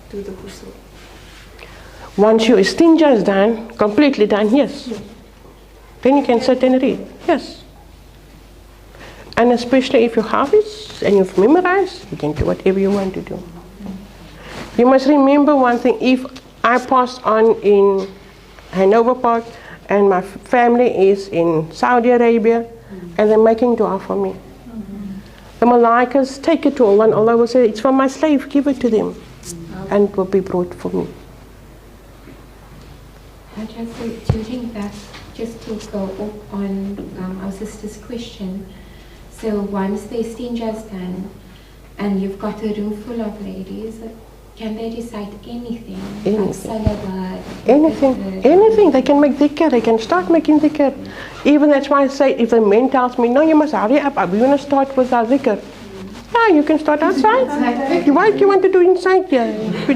do the ghusl? Once your istinja is done, completely done, yes. Then you can sit and read, yes. And especially if you have it and you've memorized, you can do whatever you want to do. You must remember one thing: if I pass on in Hanover Park and my family is in Saudi Arabia and they're making dua for me, the malaikas take it to Allah and Allah will say, it's from my slave, give it to them, and it will be brought for me. During that, just to go up on our sister's question, so once the istinja is done and you've got a room full of ladies, can they recite anything? Anything. They can make dhikr, they can start making dhikr. Even that's why I say, if the man tells me, no, you must hurry up, we want to start with our dhikr. Yeah, you can start outside. Why do you want to do inside here?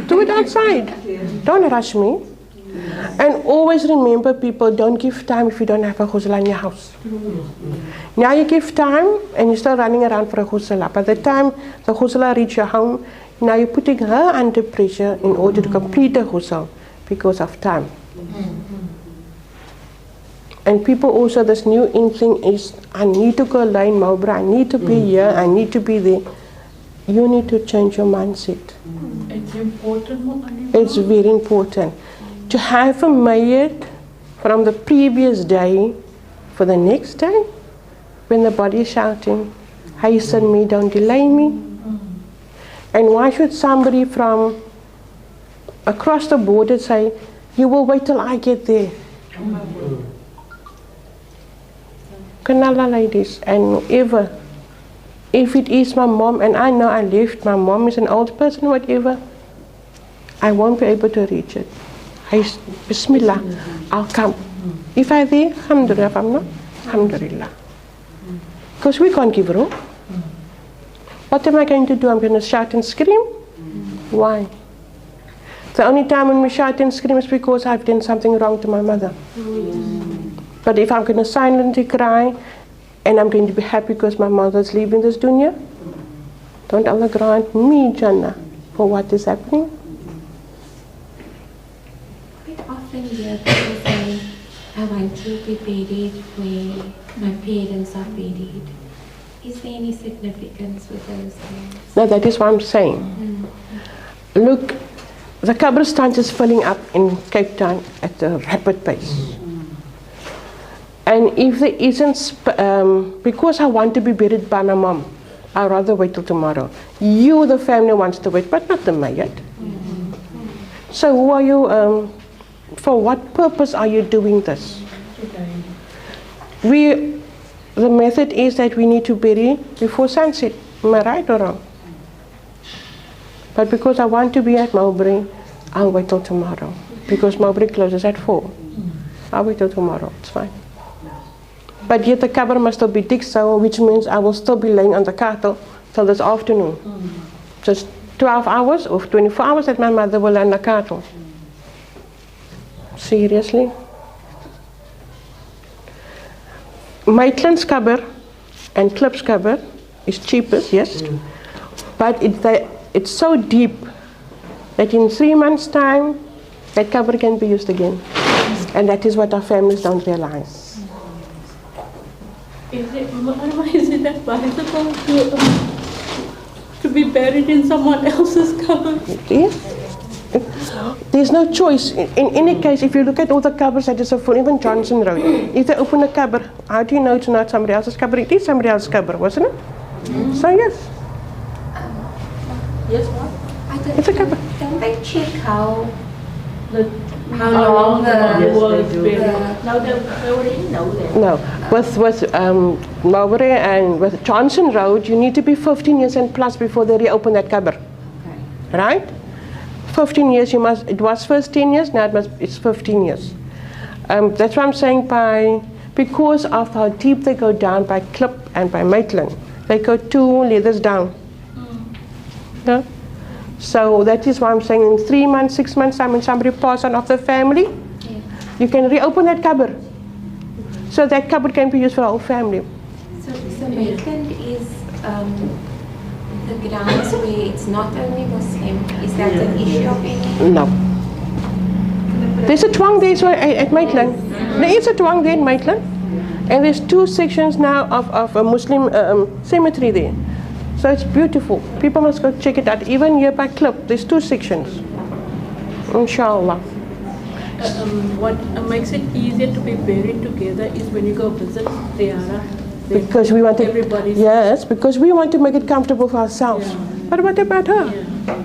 Do it outside. Don't rush me. And always remember, people, don't give time if you don't have a ghusl in your house. Now you give time and you're still running around for a ghusl. By the time the ghusl reaches your home, now you're putting her under pressure in order to complete the ghusl because of time. And people also, this new in thing is, I need to go line Mobra, I need to be here, I need to be there. You need to change your mindset. It's important. It's very important. to have a mayat from the previous day for the next day, when the body is shouting, hasten me, don't delay me. And why should somebody from across the border say, you will wait till I get there? Kanala ladies, and whoever, if it is my mom, and I know I left, my mom is an old person, whatever, I won't be able to reach it. Bismillah, I'll come. If I'm there, alhamdulillah. If I'm not, alhamdulillah. Because we can't give room. What am I going to do? I'm going to shout and scream? Why? The only time when we shout and scream is because I've done something wrong to my mother. But if I'm going to silently cry and I'm going to be happy because my mother's leaving this dunya, don't Allah grant me Jannah for what is happening? Quite often hear people say, I want to be buried where my parents are buried. Is there any significance with those things? No, that is what I'm saying. Look, the Qabristan is filling up in Cape Town at a rapid pace. And if there isn't, because I want to be buried by my mom, I'd rather wait till tomorrow. You, the family, wants to wait, but not the mayat. So who are you, for what purpose are you doing this? The method is that we need to bury before sunset. Am I right or wrong? But because I want to be at Mowbray, I'll wait till tomorrow. Because Mowbray closes at 4. I'll wait till tomorrow, it's fine. But yet the cover must still be dig so, which means I will still be laying on the cattle till this afternoon. Just 12 hours or 24 hours that my mother will lay on the cattle. Seriously? Maitland's cover and Clip's cover is cheapest, yes, but it's so deep that in 3 months' time that cover can be used again, and that is what our families don't realize. Is it advisable to be buried in someone else's cover? Yes. There's no choice. In any case, if you look at all the covers that is full, even Johnson Road, if they open a cover, how do you know it's not somebody else's cover? It is somebody else's cover, wasn't it? So yes. Yes, what? It's a cover. Don't they check how long the was buried? No, they already know that. No, with Mowbray and with Johnson Road, you need to be 15 years and plus before they reopen that cover. Right? 15 years, you must. It was first 10 years, now it's 15 years. That's what I'm saying. Because of how deep they go down by Clip and by Maitland, they go 2 leathers down. Yeah? So that is why I'm saying in 3 months, 6 months time, when somebody passes on of the family, you can reopen that cupboard. So that cupboard can be used for the whole family. So Maitland is the grounds where it's not only Muslim. Is that an issue of any? No. There's a twang there at Maitland. There is a twang there in Maitland. And there's 2 sections now of a Muslim cemetery there. So it's beautiful. People must go check it out. Even here by Clip, there's 2 sections. Inshallah. What makes it easier to be buried together is when you go visit Rihanna. Because we want to, everybody's. yes, because we want to make it comfortable for ourselves. Yeah. But what about her? Yeah.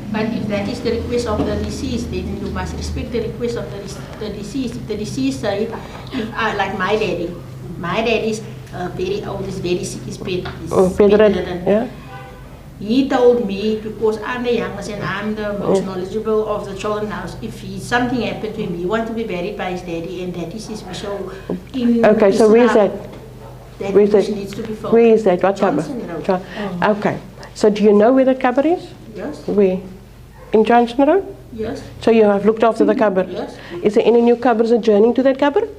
But if that is the request of the deceased, then you must respect the request of the deceased. If the deceased say, like my daddy's very old, is very sick, he's bedridden. Yeah. He told me, because I'm the youngest and I'm the most knowledgeable of the children now, if something happened to him, he wants to be buried by his daddy, and that is his wish. So in Okay, so where is that? That Where is wish that? needs to be fulfilled. Where is that? What cover? Johnson Road. Okay. So do you know where the cover is? Yes. Where? In Johnson Road? Yes. So you have looked after the cupboard? Yes. Is there any new cupboards adjoining to that cupboard?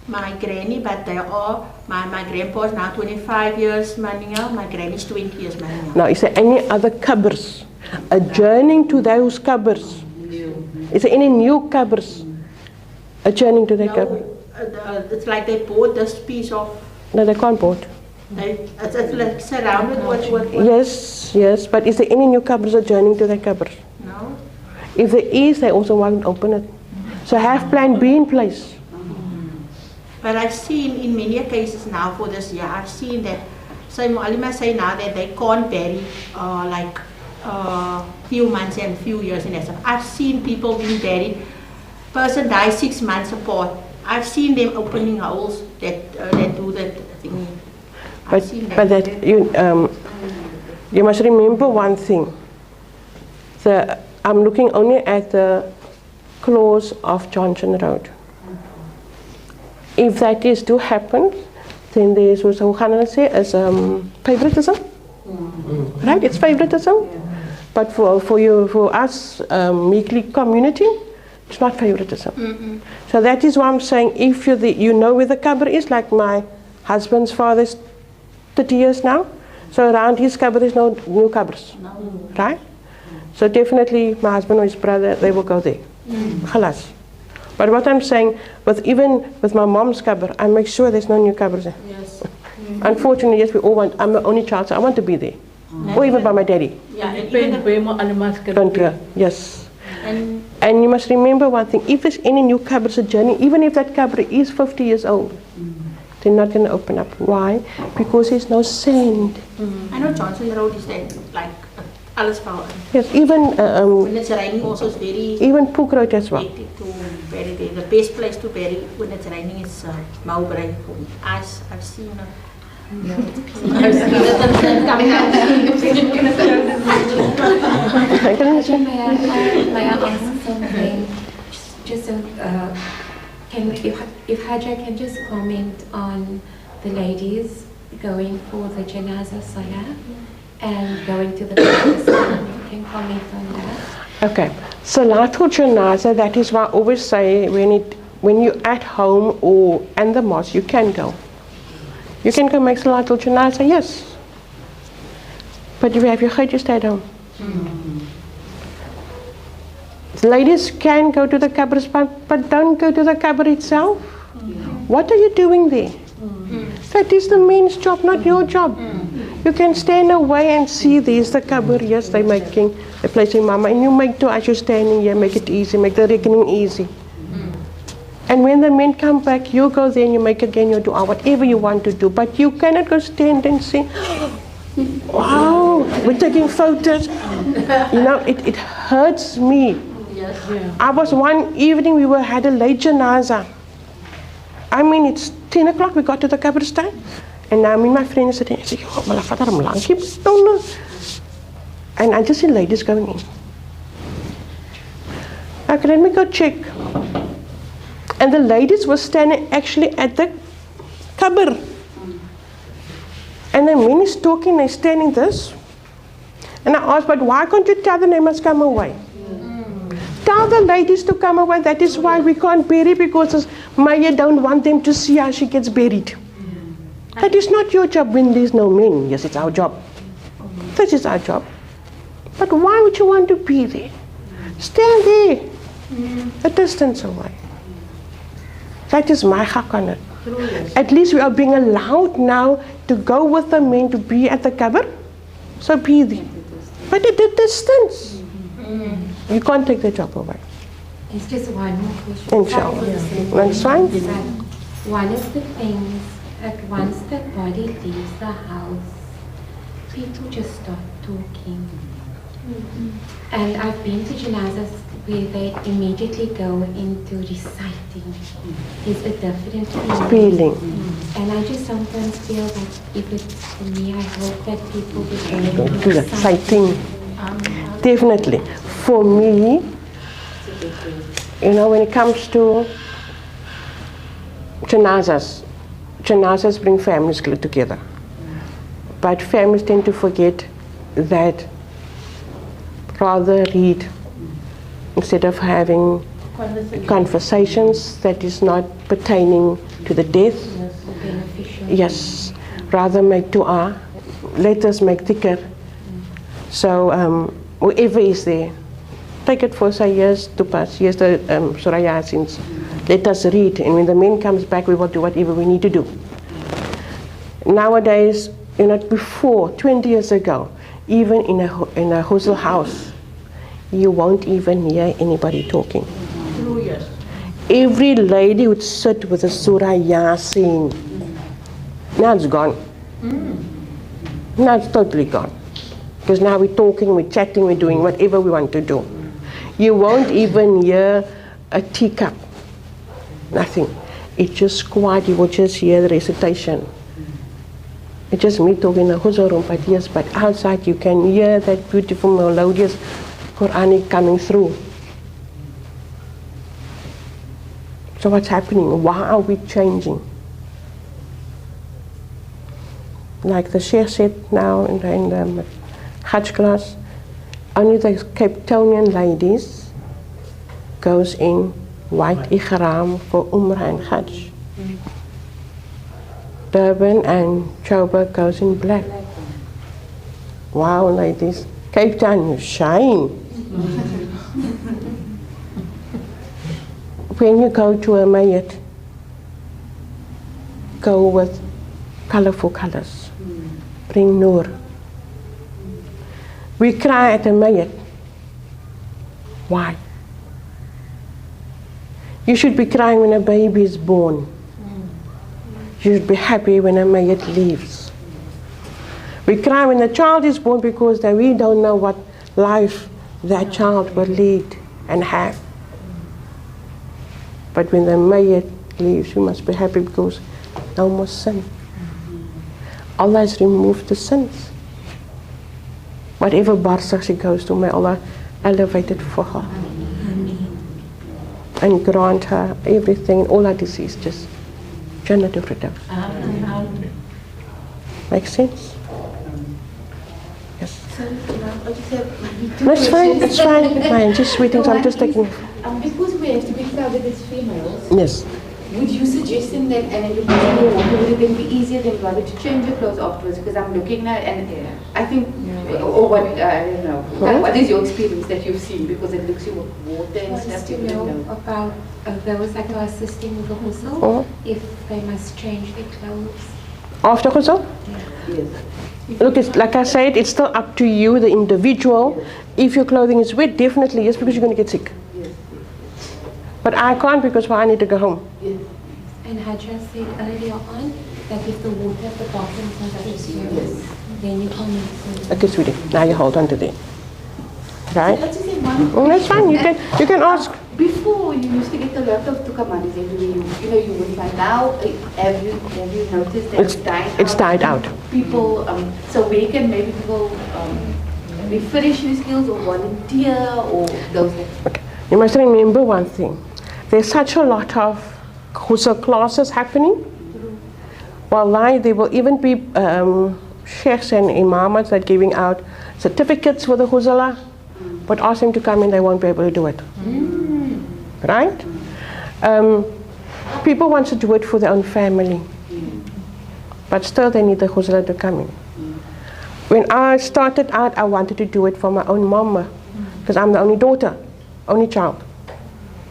My granny, but they are, my grandpa is now 25 years, Madina. My granny's 20 years, Madina. Now, is there any other cupboards adjoining to those cupboards? Is there any new cupboards adjoining to that cupboard? It's like they bought this piece of, No, they can't board. it's like surrounded with Yes, but is there any new cupboards adjoining to that cupboard? No. If there is, they also won't open it. So have plan B in place. But I've seen in many cases now for this year, I've seen that, so Mualima say now that they can't bury like few months and few years in essence. I've seen people being buried, person dies 6 months apart. I've seen them opening holes that do that thing. But that you must remember one thing. I'm looking only at the clause of Johnson Road. If that is to happen, then there is also, how can I say, is favoritism. Right? It's favoritism. But for us, Meekly community, it's not favoritism. So that is why I'm saying, if you know where the cover is, like my husband's father's 30 years now, so around his cover there's no new covers, right? So definitely my husband or his brother, they will go there. Khalas. But what I'm saying, even with my mom's cover, I make sure there's no new covers there. Yes. Unfortunately, yes, we all want, I'm the only child, so I want to be there. Or even by my daddy. Yeah, and even Yes. And you must remember one thing, if there's any new covers a journey, even if that cover is 50 years old, they're not going to open up. Why? Because there's no sand. I know Johnson Road is there, like alles foul. Yes, even When it's raining also it's very even Pook Road as well. hectic to bury there. The best place to bury when it's raining is Mowbray for me. I've seen May I ask something? Just so, if Haja can just comment on the ladies going for the Janaza Salah and going to the Pakistan. Can comment on that? Okay, Salatul Janaza, that is why I always say when you're at home or in the mosque, you can go. You can go make Salatul Janaza, yes. But if you have your Hajj, you stay at home. Ladies can go to the Qabristan, but don't go to the Qabr itself. What are you doing there? That is the men's job, not your job. You can stand away and see there's the Qabr, yes, they're placing Mama, and you make dua as you're standing here, make it easy, make the reckoning easy. And when the men come back, you go there and you make again your dua, whatever you want to do. But you cannot go stand and say, wow, we're taking photos. You know, it hurts me. I was one evening, we had a late janaza. I mean, it's 10 o'clock, we got to the Qabristan. And now me and my friend is sitting, I say, and I just see ladies going in. Okay, let me go check. And the ladies were standing actually at the Qabr. And the men is talking, they're standing this. And I asked, but why can't you tell them they must come away? Tell the ladies to come away. That is why we can't bury, because Maya don't want them to see how she gets buried. That is not your job when there's no men. Yes, it's our job. This is our job. But why would you want to be there? Stand there, a distance away. That is my haq on it. At least we are being allowed now to go with the men to be at the Qabr. So be there. But at a distance. You can't take the job away. It's just one more question. Inshallah. That's fine. One of the things that once the body leaves the house, people just start talking. And I've been to janazas where they immediately go into reciting. There's a different Feeling. And I just sometimes feel that if it's for me, I hope that people will go Do the reciting. Definitely. For me, you know, when it comes to janazas bring families together. But families tend to forget that rather read instead of having conversations that is not pertaining to the death. Yes, rather make dua, let us make dhikr. So whoever is there, take it for say years to pass, years to Surah Yasin. Let us read, and when the men comes back, we will do whatever we need to do. Nowadays, you know, before 20 years ago, even in a hostel house, you won't even hear anybody talking. True, yes. Every lady would sit with a Surah Yasin. Now it's gone. Now it's totally gone. Because now we're talking, we're chatting, we're doing whatever we want to do. You won't even hear a teacup. Nothing. It's just quiet. You will just hear the recitation. It's just me talking in a huzur room, but yes, but outside you can hear that beautiful melodious Quranic coming through. So what's happening? Why are we changing? Like the Sheikh said now in the Hajj class, only the Cape Townian ladies goes in white ihram for Umrah and Hajj. Durban and Joburg goes in black. Wow, ladies. Cape Town, you shine. When you go to a mayat, go with colorful colors. Bring nur. We cry at a mayat. Why? You should be crying when a baby is born. You should be happy when a mayat leaves. We cry when a child is born because we don't know what life that child will lead and have. But when the mayat leaves, we must be happy because no more sin. Allah has removed the sins. Whatever barzakh she goes to, may Allah elevate it for her. And grant her everything, all her disease, just Jannah to Firdaus. Make sense? Yes. No, it's fine, it's fine, fine. Just waiting, so I'm just taking. Because we have to be crowded as females, Yes. would you suggest then that, and it would it then be easier than rather to change your clothes afterwards? Because I'm looking at, and I think, or what, I don't know. What is your experience that you've seen? Because it looks you with water and stuff. To know about those that are assisting with the ghusl, if they must change their clothes. After ghusl? Yes. Look, it's, like I said, it's still up to you, the individual. If your clothing is wet, definitely yes, because you're going to get sick. But I can't because I need to go home. Yes. And Hajra said earlier on that if the water at the bottom touches you, then you can't make Okay, sweetie, now you hold on to that. Right? Let's just say one. Oh, that's fine, you can ask. Before you used to get a lot of tukamadis everywhere, you would find now, have you noticed that It's died out. People, so we can maybe people refresh their skills or volunteer or those things. Okay. You must remember one thing. There's such a lot of ghusl classes happening. Wallahi, there will even be sheikhs and imams that are giving out certificates for the ghusl, but ask them to come and they won't be able to do it. Right? People want to do it for their own family, but still they need the ghusl to come in. When I started out, I wanted to do it for my own mama, because I'm the only daughter, only child.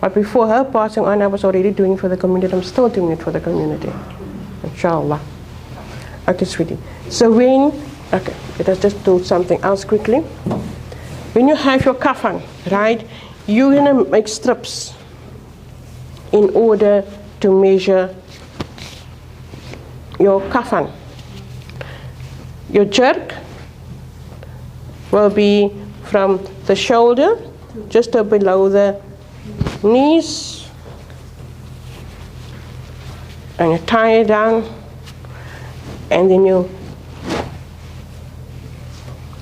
But before her passing on, I was already doing it for the community. I'm still doing it for the community, inshallah. Okay, sweetie. So okay, let us just do something else quickly. When you have your kafan, right, you're going to make strips in order to measure your kafan. Your jerk will be from the shoulder just below the knees, and you tie it down, and then you,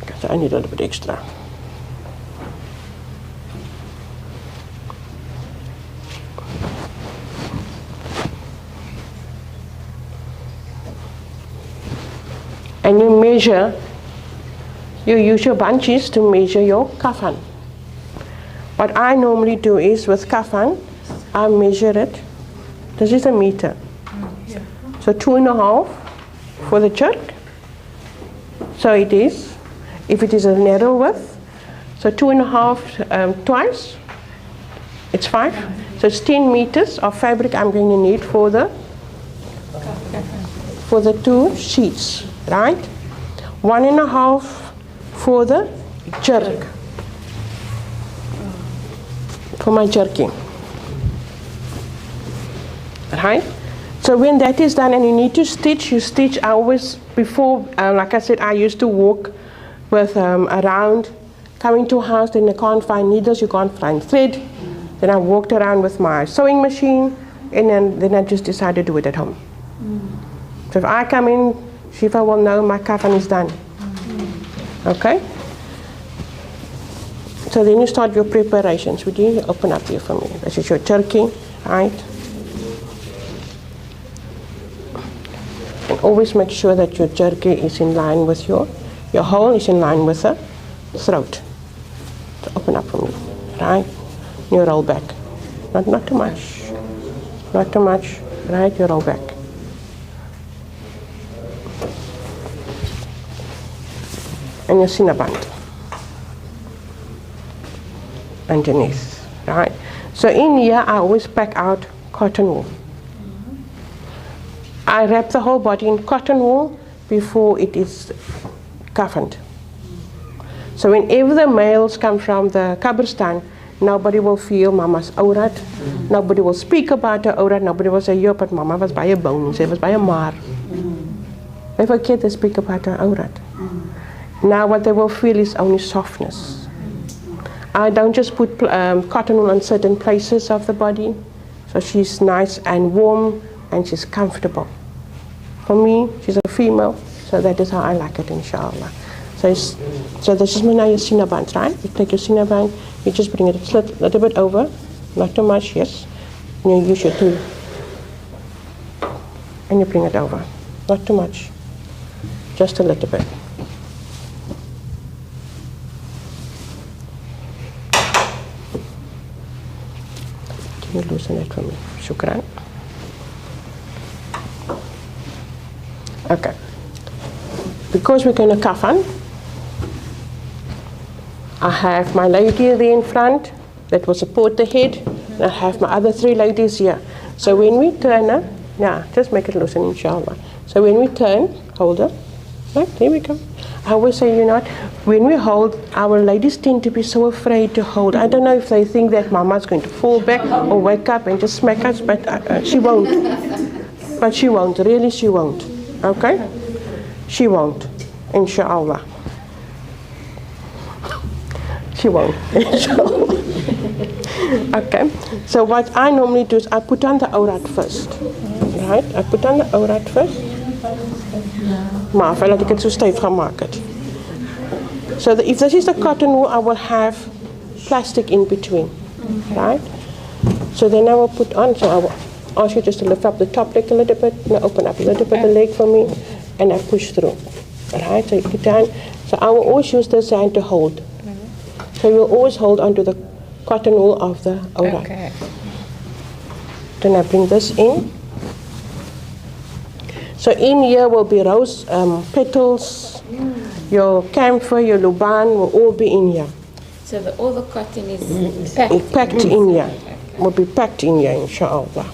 because I need a little bit extra. And you measure, you use your bunches to measure your kafan. What I normally do is with kafan, I measure it. This is a meter. So 2.5 for the jerk. So it is, if it is a narrow width, so 2.5 twice, it's 5. So it's 10 meters of fabric I'm going to need for the 2 sheets, right? 1.5 for the jerk. for my jerky. Right? So when that is done and you need to stitch, you stitch. I always, before, like I said, I used to walk with around, coming to a house, then I can't find needles, you can't find thread. Then I walked around with my sewing machine, and then I just decided to do it at home. So if I come in, Shiva will know my kafan is done. Okay? So then you start your preparations. Would you open up here for me? This is your turkey, right? And always make sure that your jerky is in line with your hole is in line with the throat. So open up for me, right? You roll back. Not too much. Not too much, right? You roll back. And your cinnaband underneath, right? So in here, I always pack out cotton wool. I wrap the whole body in cotton wool before it is kaffaned. So whenever the males come from the kabristan, nobody will feel mama's aurat. Nobody will speak about her aurat. Nobody will say, "Yo, but mama was baie bones. She was baie maar." They forget to speak about her aurat. Now what they will feel is only softness. I don't just put cotton wool on certain places of the body. So she's nice and warm and she's comfortable. For me, she's a female, so that is how I like it, inshallah. So this is now your cinnaband, right? You take your cinnaband, you just bring it a little bit over, not too much, yes. And you use your tool. And you bring it over, not too much, just a little bit. Can you loosen it for me? Shukran. Okay. Because we're going to kafan, I have my lady there in front that will support the head, and I have my other 3 ladies here. So when we turn, just make it loosen, inshallah. So when we turn, hold her. Right, there we go. I always say, when we hold, our ladies tend to be so afraid to hold. I don't know if they think that mama's going to fall back or wake up and just smack us, but she won't. But she won't, really she won't. Okay? She won't, inshallah. She won't, inshallah. Okay, so what I normally do is I put on the aurat first. Right? I put on the aurat first. Maar laat ek het so styf gemaak het. So if this is the cotton wool, I will have plastic in between. Right? So then I will put on, so I will ask you just to lift up the top leg a little bit, now open up a little bit the leg for me, and I push through. Right? So you put down. So I will always use this hand to hold. So you'll always hold onto the cotton wool of the aurat. Okay. Then I bring this in. So in here will be rose petals, your camphor, your luban will all be in here. So all the cotton is packed in here. Will be packed in here, inshallah.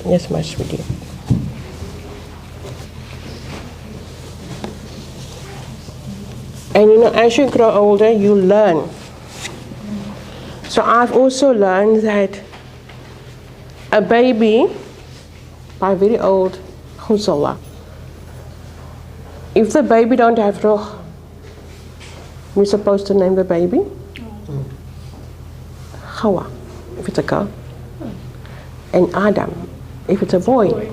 Yes, my sweetie. And as you grow older, you learn. So I've also learned that a baby, by very old, Khuzallah, if the baby don't have ruh, we're supposed to name the baby Hawa, if it's a girl, and Adam, if it's a boy.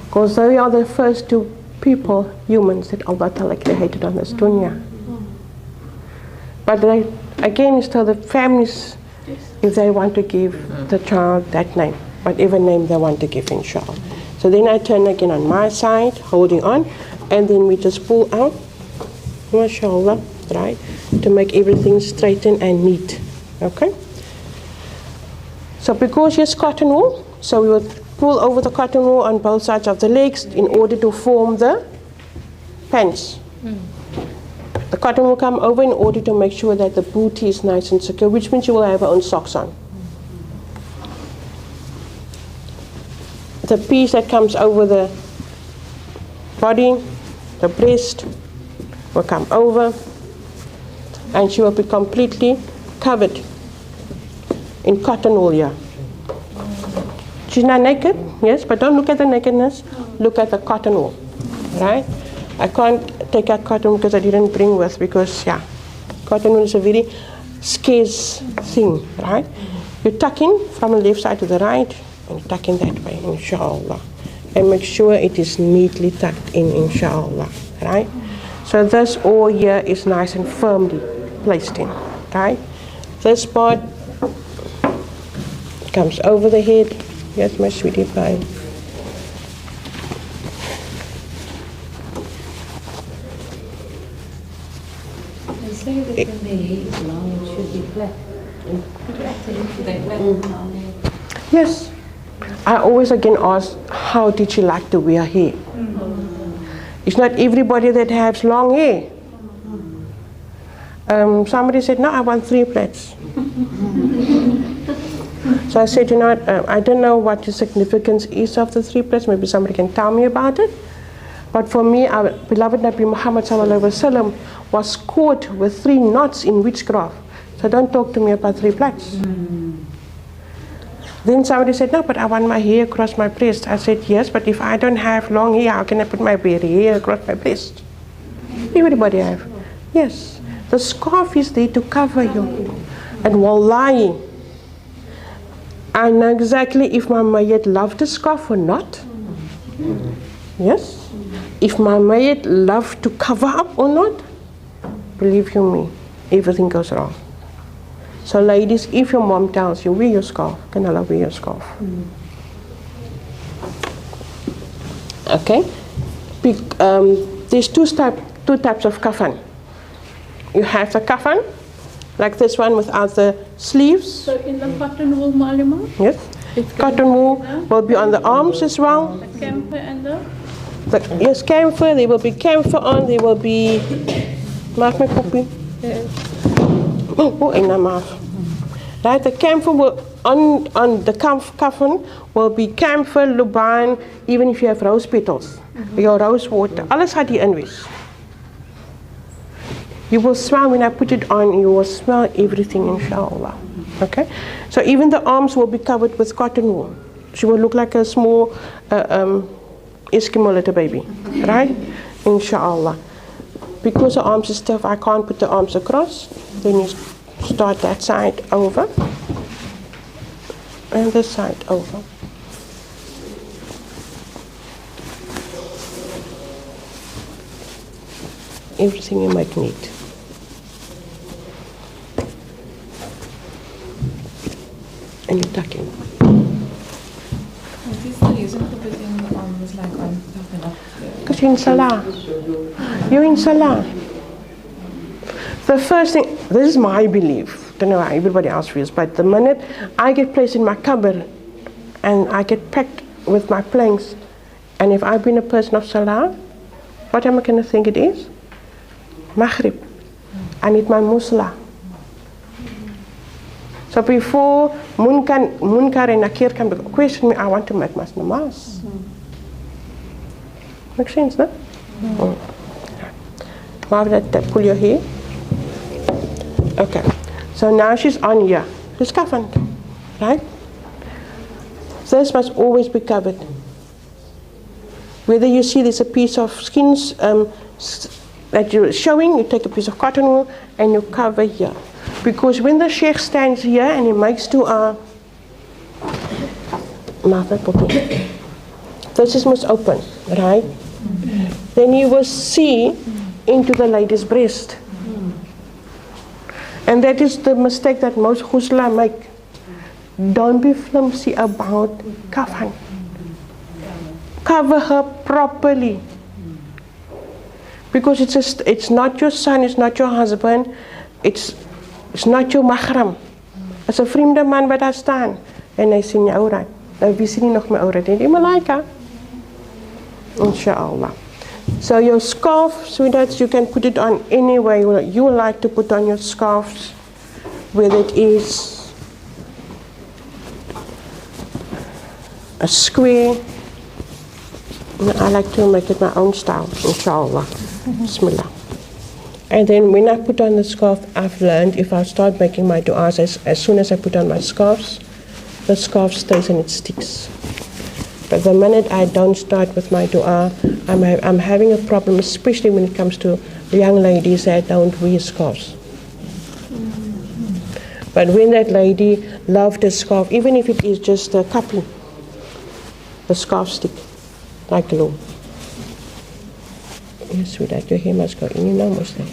Because they are the first 2 people, humans, that Allah Ta'ala created on this dunya. But again, it's to the families if they want to give the child that name, whatever name they want to give, inshallah. So then I turn again on my side, holding on, and then we just pull out, mashallah, right, to make everything straight and neat. Okay? So because it's cotton wool, so we will pull over the cotton wool on both sides of the legs in order to form the pants. The cotton will come over in order to make sure that the booty is nice and secure, which means you will have your own socks on. The piece that comes over the body, the breast, will come over, and she will be completely covered in cotton wool here. She's not naked, yes, but don't look at the nakedness. Look at the cotton wool, right? I can't take out cotton because I didn't bring with, because cotton wool is a very scarce thing, right? You tuck in from the left side to the right, and tuck in that way, inshallah. And make sure it is neatly tucked in, inshallah, right? So this all here is nice and firmly placed in, right? This part comes over the head. Yes, my sweetie pie. They say that when the hair is long, it should be flat. Yes. I always again ask, how did she like to wear hair? It's not everybody that has long hair. Somebody said, no, I want 3 plaits. So I said, you know what, I don't know what the significance is of the 3 plaits. Maybe somebody can tell me about it. But for me, our beloved Nabi Muhammad sallallahu alaihi wasallam was caught with 3 knots in witchcraft. So don't talk to me about 3 plaits. Then somebody said, no, but I want my hair across my breast. I said, yes, but if I don't have long hair, how can I put my hair across my breast? Everybody have. Yes. The scarf is there to cover you. And wallahi, I know exactly if my mayyid loved the scarf or not. Yes. If my mayyid loved to cover up or not, believe you me, everything goes wrong. So ladies, if your mom tells you, wear your scarf, can Allah wear your scarf? Okay? There's two types of kafan. You have the kafan, like this one without the sleeves. So in the cotton wool, Mualima? Yes. Cotton wool will be on the arms as well. The camphor and yes, camphor, there will be camphor on, there will be... Maak my poppie. Oh, in my mouth. Right, the camphor will, on the kafan will be camphor, luban, even if you have rose petals, your rose water. Alles gaat hier in wees. You will smell, when I put it on, you will smell everything, inshallah. Okay? So even the arms will be covered with cotton wool. She will look like a small Eskimo little baby. Right? Inshallah. Because the arms are stiff, I can't put the arms across. Then you start that side over. And this side over. Everything you might need. And you tuck in. What is the reason for putting the arms like on top and up? Because you're in Salah. You're in Salah. The first thing, this is my belief. I don't know how everybody else feels, but the minute I get placed in my cupboard and I get packed with my planks, and if I've been a person of Salah, what am I going to think it is? Maghrib. I need my musla. So before munkar and nakir can question me, I want to make my namaz. Makes sense, no? Pull your hair. Okay. So now she's on here. She's kafan, right? This must always be covered. Whether you see there's a piece of skin that you're showing, you take a piece of cotton wool and you cover here. Because when the sheikh stands here and he makes dua, this is most open, right? Then you will see into the lady's breast. And that is the mistake that most ghusla make. Don't be flimsy about kafan. Cover her properly. Because it's not your son, it's not your husband, it's not your mahram. As 'n vreemde man wat daar staan en hy sien jou aurat. Nou wie sien nie nog my aurat nie? Die malaika. Inshallah. So your scarf, sweethearts, you can put it on any way you like to put on your scarves, whether it is a square. I like to make it my own style, inshallah. Bismillah. And then when I put on the scarf, I've learned if I start making my du'as, as soon as I put on my scarves, the scarf stays and it sticks. But the minute I don't start with my du'a, I'm having a problem, especially when it comes to young ladies that don't wear scarves. But when that lady loved a scarf, even if it is just a couple, the scarf stick like glue. Yes, sweetheart, your hair must go in, you know most that.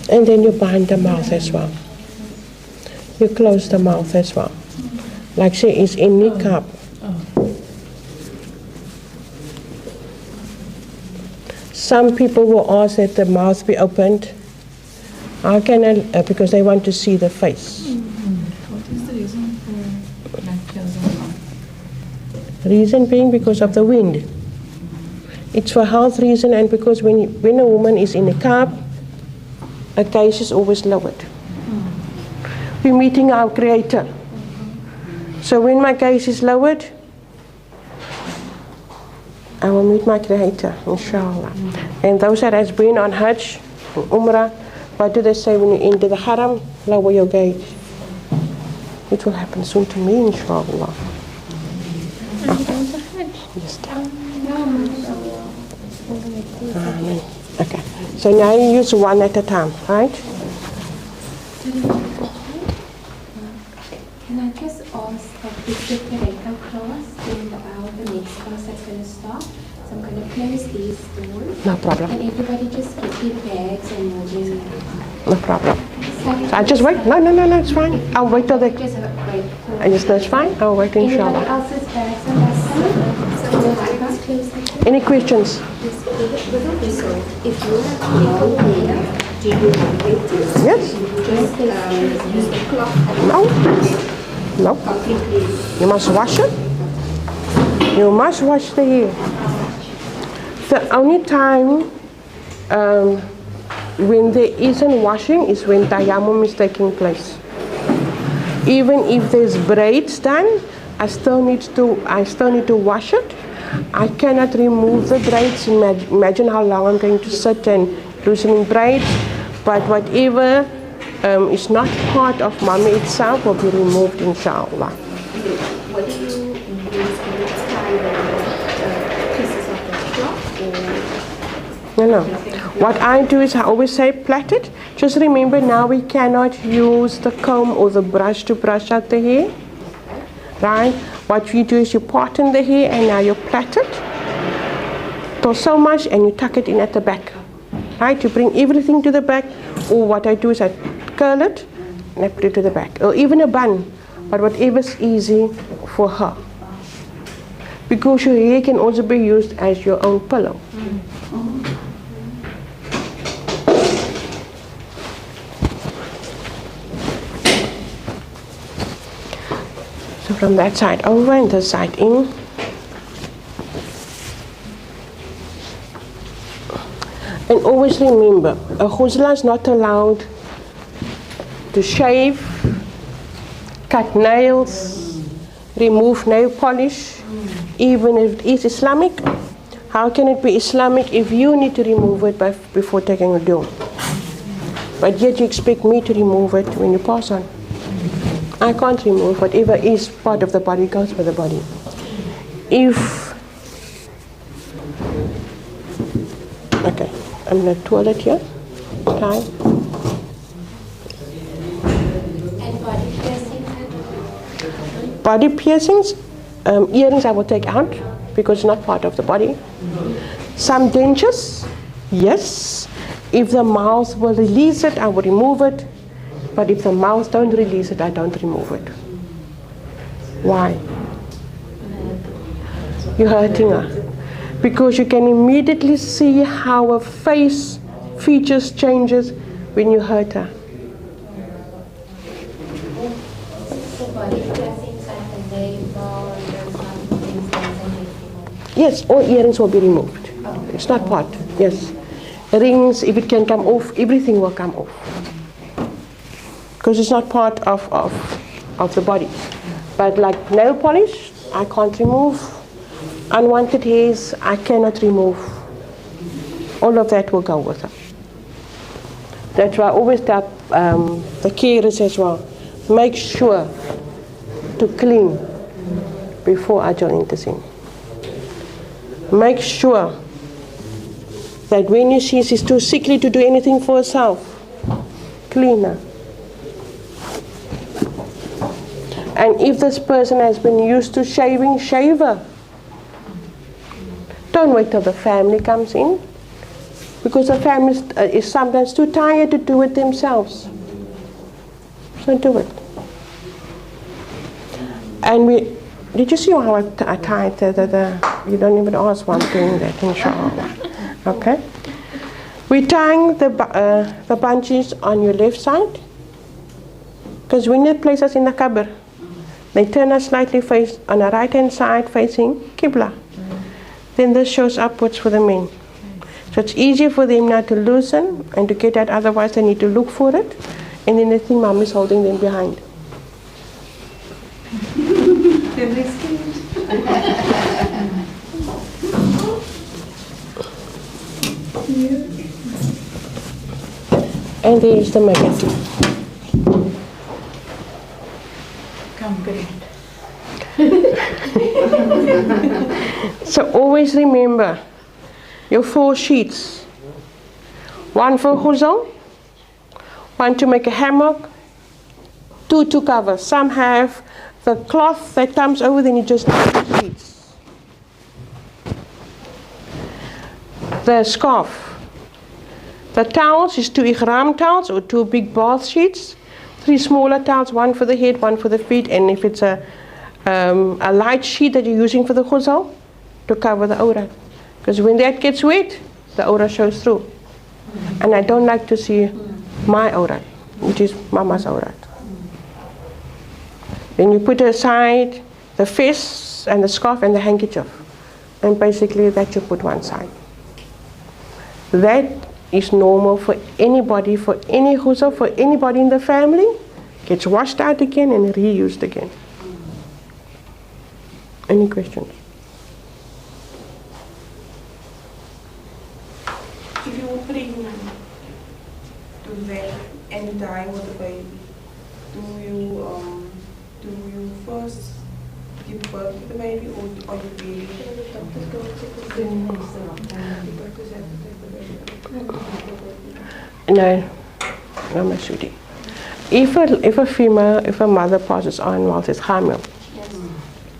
And then you bind the mouth as well. You close the mouth as well. Like she is in niqab. Some people will ask that the mouth be opened. How can I? Because they want to see the face. What is the reason for not closing the mouth? Reason being because of the wind. It's for health reason, and because when a woman is in a niqab, her gaze is always lowered. We're meeting our Creator. So when my gaze is lowered, I will meet my Creator, inshallah. And those that has been on Hajj, Umrah, what do they say when you enter the Haram? Lower your gaze. It will happen soon to me, inshallah. Yes, Amen. Okay. So now you use one at a time, right? Can I just ask if the parental class and about the next class that's going to start? So I'm going to close these doors. No problem. And everybody just get their bags and moving. No problem. I just wait. No, it's fine. I'll wait till they. Just wait. I just know it's fine. I'll wait, Anybody inshallah. else's bags and that's so I must close the door. Any questions? So if you have people here, do you wait till Yes? just use the cloth No. completely? You must wash it. You must wash the hair. The only time when there isn't washing is when tayammum is taking place. Even if there's braids done, I still need to wash it. I cannot remove the braids. Imagine how long I'm going to sit and loosening braids. But whatever is not part of mommy itself will be removed, inshallah. What do you use in the tie the pieces of the cloth? No. What I do is I always say plait it. Just remember now we cannot use the comb or the brush to brush out the hair. Right? What you do is you parting the hair and now you plait it till so much and you tuck it in at the back. Right? You bring everything to the back, or what I do is I curl it and I put it to the back. Or even a bun, but whatever's easy for her. Because your hair can also be used as your own pillow. So from that side over and this side in. And always remember, a ghusla is not allowed to shave, cut nails, remove nail polish, even if it is Islamic. How can it be Islamic if you need to remove it before taking a dua? But yet you expect me to remove it when you pass on. I can't remove whatever is part of the body goes with the body. Okay, I'm in the toilet here. Okay. And body piercing? Body piercings, earrings I will take out because it's not part of the body. Some dentures, yes. If the mouth will release it, I will remove it. But if the mouth don't release it, I don't remove it. Why? You're hurting her. Because you can immediately see how her face features changes when you hurt her. Yes, all earrings will be removed. It's not part. Yes. Rings, if it can come off, everything will come off. Because it's not part of the body. But like nail polish, I can't remove. Unwanted hairs, I cannot remove. All of that will go with them. That's why I always tell the carers as well, make sure to clean before I join the scene. Make sure that when you see she's too sickly to do anything for herself, clean her. And if this person has been used to shaving, shave her. Don't wait till the family comes in, because the family is sometimes too tired to do it themselves. So do it. And did you see how I tied you don't even ask one thing that, inshallah. Okay? We're tying the bunches on your left side, because when you place us in the cupboard, they turn us slightly face on the right hand side facing Qibla. Then this shows upwards for the men. So it's easier for them now to loosen and to get out, otherwise they need to look for it, and then they think mom is holding them behind. And there's the magazine. So always remember your 4 sheets. 1 for ghusl, 1 to make a hammock, 2 to cover. Some have the cloth that comes over, then you just need 2 sheets. The scarf. The towels is 2 ihram towels or 2 big bath sheets. 3 smaller towels, 1 for the head, 1 for the feet, and if it's a light sheet that you're using for the ghusl, to cover the aura. Because when that gets wet, the aura shows through. And I don't like to see my aura, which is mama's aura. Then you put aside the fez and the scarf and the handkerchief. And basically that you put one side. That is normal for anybody, for any ghusl, for anybody in the family. Gets washed out again and reused again. Any questions? If you were pregnant to that and die with the baby, do you first give birth to the baby or you baby? No, my sweetie. If a mother passes on while it's hamil,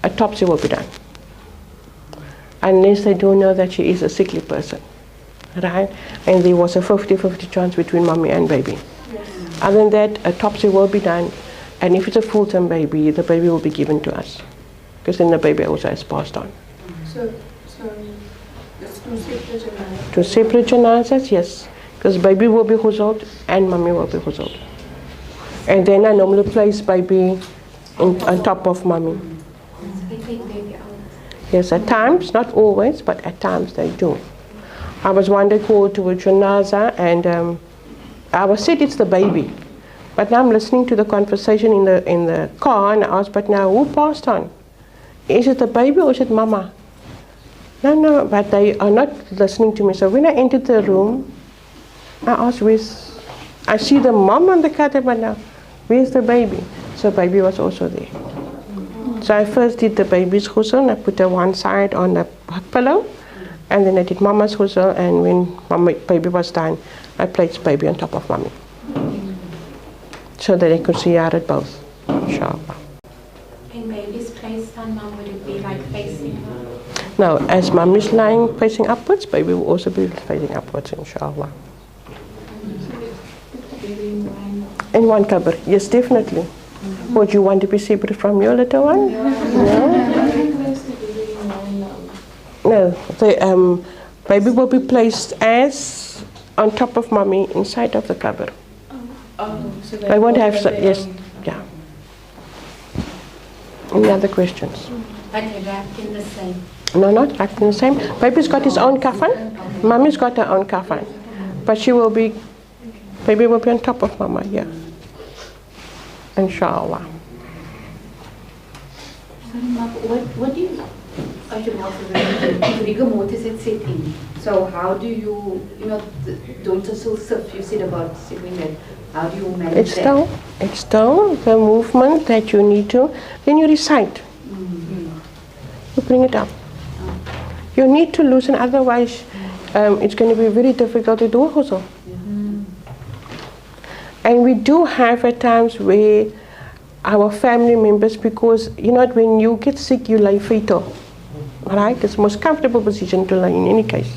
a autopsy will be done. Unless they do know that she is a sickly person, right? And there was a 50-50 chance between mommy and baby. Other than that, autopsy will be done, and if it's a full-term baby, the baby will be given to us, because then the baby also has passed on. So it's 2 separate janazas? 2 separate janazas, yes, because baby will be ghusled and mommy will be ghusled. And then I normally place baby on top of mommy. Yes, at times, not always, but at times they do. I was one day called to a janaza, and I was said it's the baby. But now I'm listening to the conversation in the car, and I asked, but now who passed on? Is it the baby or is it mama? No, but they are not listening to me. So when I entered the room, I asked, I see the mom on the cutter, but now, where's the baby? So baby was also there. So I first did the baby's ghusl, I put her one side on the pillow, and then I did mama's ghusl, and when baby was done, I placed baby on top of mommy. So that they could see her at both, inshallah. And baby's placed on mom, would it be like facing her? No, as mom is lying facing upwards, baby will also be facing upwards, inshallah. In one cupboard, yes, definitely. Would you want to be separate from your little one? No, the baby will be placed as on top of mommy inside of the cupboard. So I won't have, yes, yeah. Any other questions? But they're wrapped in the same. No, not exactly the same. Baby's got his own coffin. Mommy's got her own coffin. But baby will be on top of Mama, yeah. Inshallah. What do you, I should ask if rigor mortis had set in. So how do you don't still surf, you said about sitting there. How do you manage that? It's still the movement that you need to, then you recite. You bring it up. You need to loosen, otherwise it's going to be very difficult to do a ghusl. And we do have at times where our family members, because when you get sick you lay fetal, right? It's the most comfortable position to lay in any case.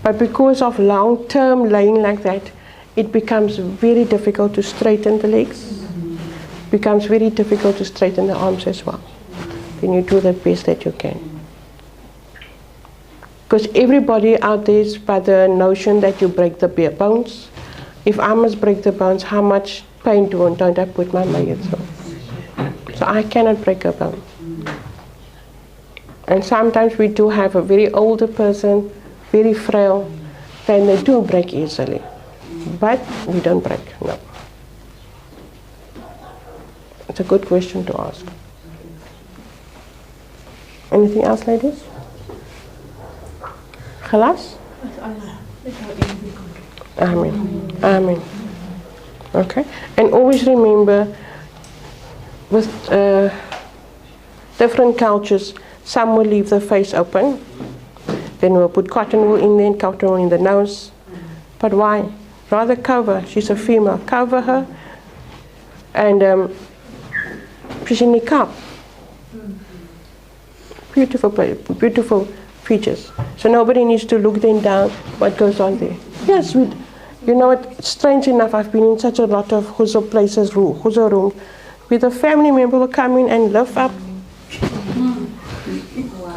But because of long-term laying like that, it becomes very difficult to straighten the legs. Becomes very difficult to straighten the arms as well. Then you do the best that you can. Because everybody out there is by the notion that you break the bare bones. If I must break the bones, how much pain don't I put my mayat through? So I cannot break a bone. And sometimes we do have a very older person, very frail, then they do break easily. But we don't break, no. It's a good question to ask. Anything else, ladies? Khalas? Amen. Amen. Okay? And always remember, with different cultures, some will leave the face open. Then we'll put cotton wool in there and cotton wool in the nose. But why? Rather cover. She's a female. Cover her. And she's in niqab. Beautiful features. So nobody needs to look them down what goes on there. Yes, it's strange enough, I've been in such a lot of ghusl places, ghusl rooms, with a family member will come in and lift up.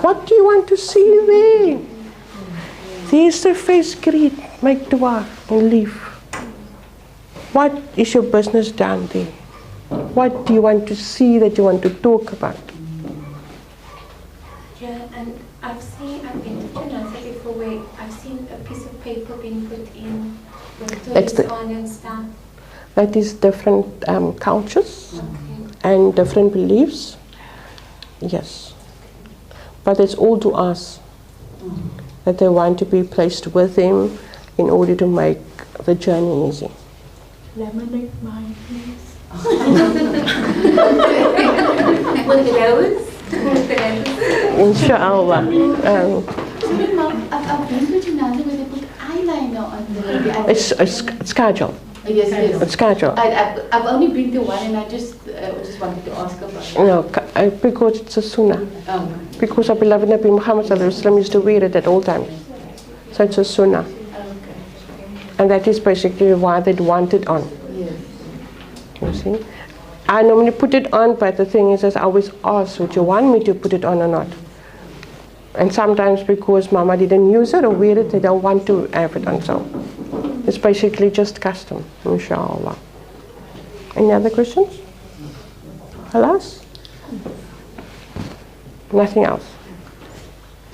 What do you want to see there? There's the face, greet, make dua and leave. What is your business down there? What do you want to see that you want to talk about? Yeah, and I've been to Janaza before where I've seen a piece of paper being put in with toys on and stuff. That is different cultures and different beliefs. Yes. But it's all to us that they want to be placed with him in order to make the journey easy. Laminate mine, please. With those? Inshallah. I've been to Janaza where they put eyeliner on the baby. It's scheduled. Yes, yes. It's scheduled. I've only been to one and I just wanted to ask about it. No, because it's a sunnah. Oh. Because our beloved Nabi Muhammad used to wear it at all times. So it's a sunnah. Okay. And that is basically why they'd want it on. Yes. You see? I normally put it on, but the thing is I always ask, would you want me to put it on or not? And sometimes because Mama didn't use it or wear it, they don't want to have it on. So it's basically just custom, inshallah. Any other questions? Halas? Nothing else.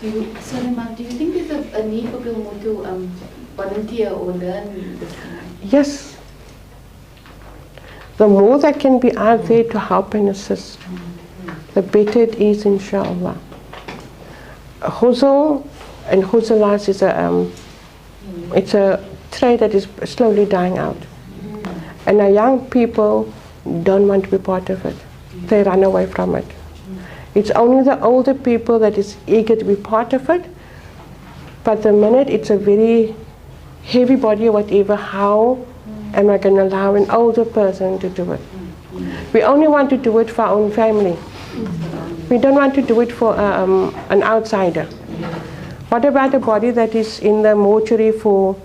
Do you think there's a need for people to volunteer or learn this? Yes. The more that can be out there to help and assist, the better it is, inshallah. Ghusl and ghuslas is it's a trade that is slowly dying out. And our young people don't want to be part of it. They run away from it. It's only the older people that is eager to be part of it. But the minute it's a very heavy body or whatever, how am I going to allow an older person to do it? We only want to do it for our own family. We don't want to do it for an outsider. What about a body that is in the mortuary for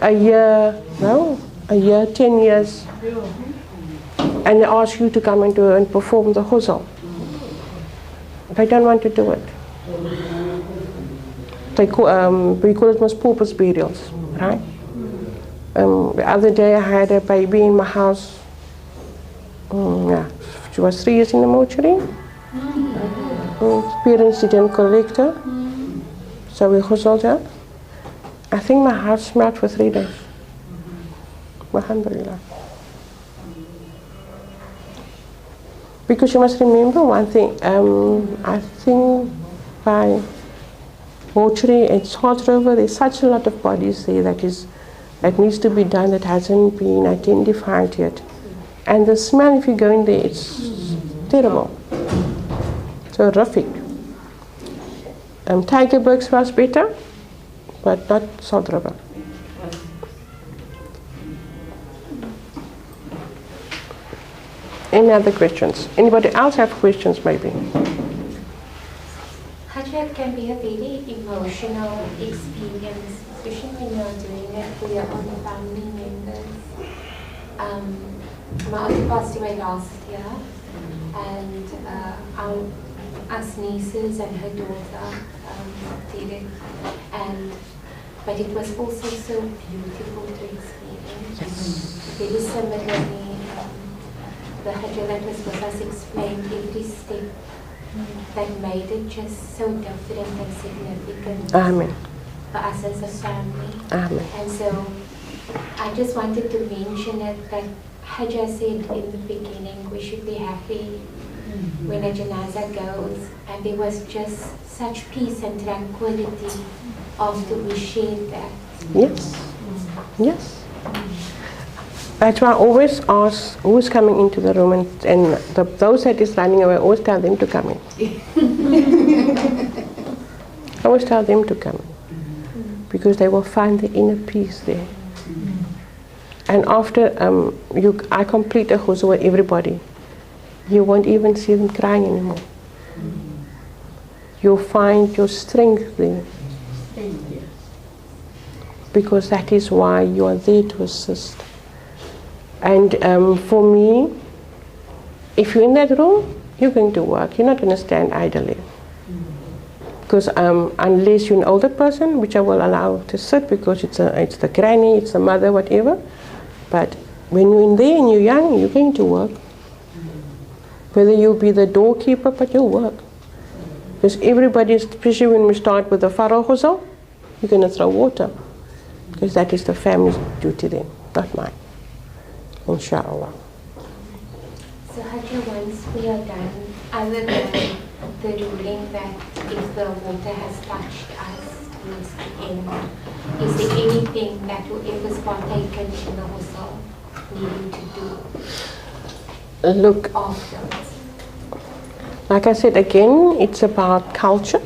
a year, 10 years, and they ask you to come and perform the ghusl? They don't want to do it. We call it most purpose burials, right? The other day I had a baby in my house. She was 3 years in the mortuary. Parents didn't collect her. So we ghusl her. I think my house smelled for 3 days. Alhamdulillah. Because you must remember one thing, I think by mortuary and Shroud River, there's such a lot of bodies there that needs to be done that hasn't been identified yet. And the smell, if you go in there, it's terrible. It's horrific. Tigerberg smells better, but not Shroud River. Any other questions? Anybody else have questions maybe? Hajj can be a very emotional experience, especially when you're doing it for your own family members. My auntie passed away last year, and us nieces and her daughter did it. But it was also so beautiful to experience. Very similarly, the Hajj that was with us explained every step that made it just so different and significant Amen. for us as a family. Amen. And so I just wanted to mention it that Hajj said in the beginning we should be happy when a janaza goes, and there was just such peace and tranquility after we shared that. Yes. Yes. That's why I always ask who's coming into the room, and those that is running away, I always tell them to come in. I always tell them to come in. Because they will find the inner peace there. And after I complete a ghusl with everybody, you won't even see them crying anymore. You'll find your strength there. Because that is why you are there to assist. And for me, if you're in that room, you're going to work. You're not going to stand idly. Because unless you're an older person, which I will allow to sit because it's the granny, it's the mother, whatever. But when you're in there and you're young, you're going to work. Whether you'll be the doorkeeper, but you'll work. Because everybody, especially when we start with the Farah ghusl, you're going to throw water. Because that is the family's duty then, not mine. Inshallah. So Hajj, once we are done, other than the ruling that if the water has touched us towards the end, is there anything that whoever's partaken in the ghusl needing to do Look, afterwards? like I said again, it's about culture.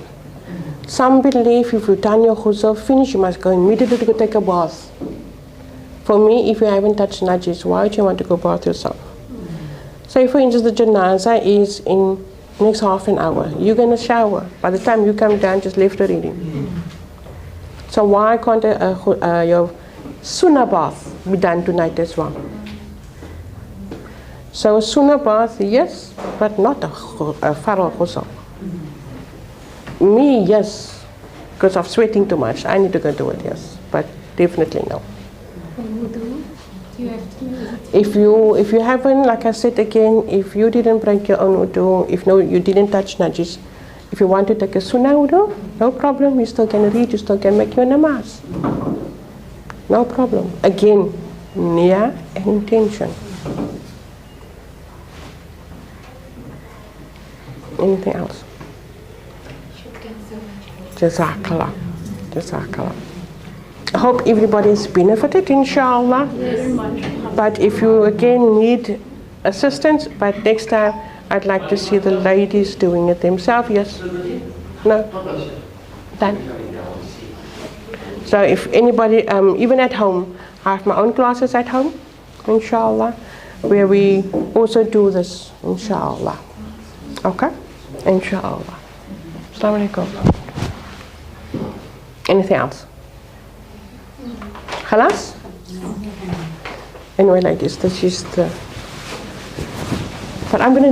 Some believe if you've done your ghusl, finish, you must go immediately to go take a bath. For me, if you haven't touched najis, why would you want to go bath yourself? Say, for instance, the janaza is in next half an hour. You're going to shower. By the time you come down, just left already. So why can't your sunnah bath be done tonight as well? So a sunnah bath, yes, but not a farah ghusl. Me, yes, because of sweating too much. I need to go do it, yes, but definitely no. If you haven't, like I said again, if you didn't break your own wudu, if you didn't touch najis, if you want to take a sunnah wudu, no problem. You still can read, you still can make your namaz. No problem. Again, niyyah and intention. Anything else? Jazakallah. Jazakallah. I hope everybody has benefited, inshallah. But if you again need assistance, but next time I'd like to see the ladies doing it themselves. Yes? No? Done. So if anybody, even at home, I have my own classes at home, inshallah, where we also do this, inshallah. Okay? Inshallah. Assalamu alaikum. Anything else? Khalas? Anyway, like this, that's just but I'm going to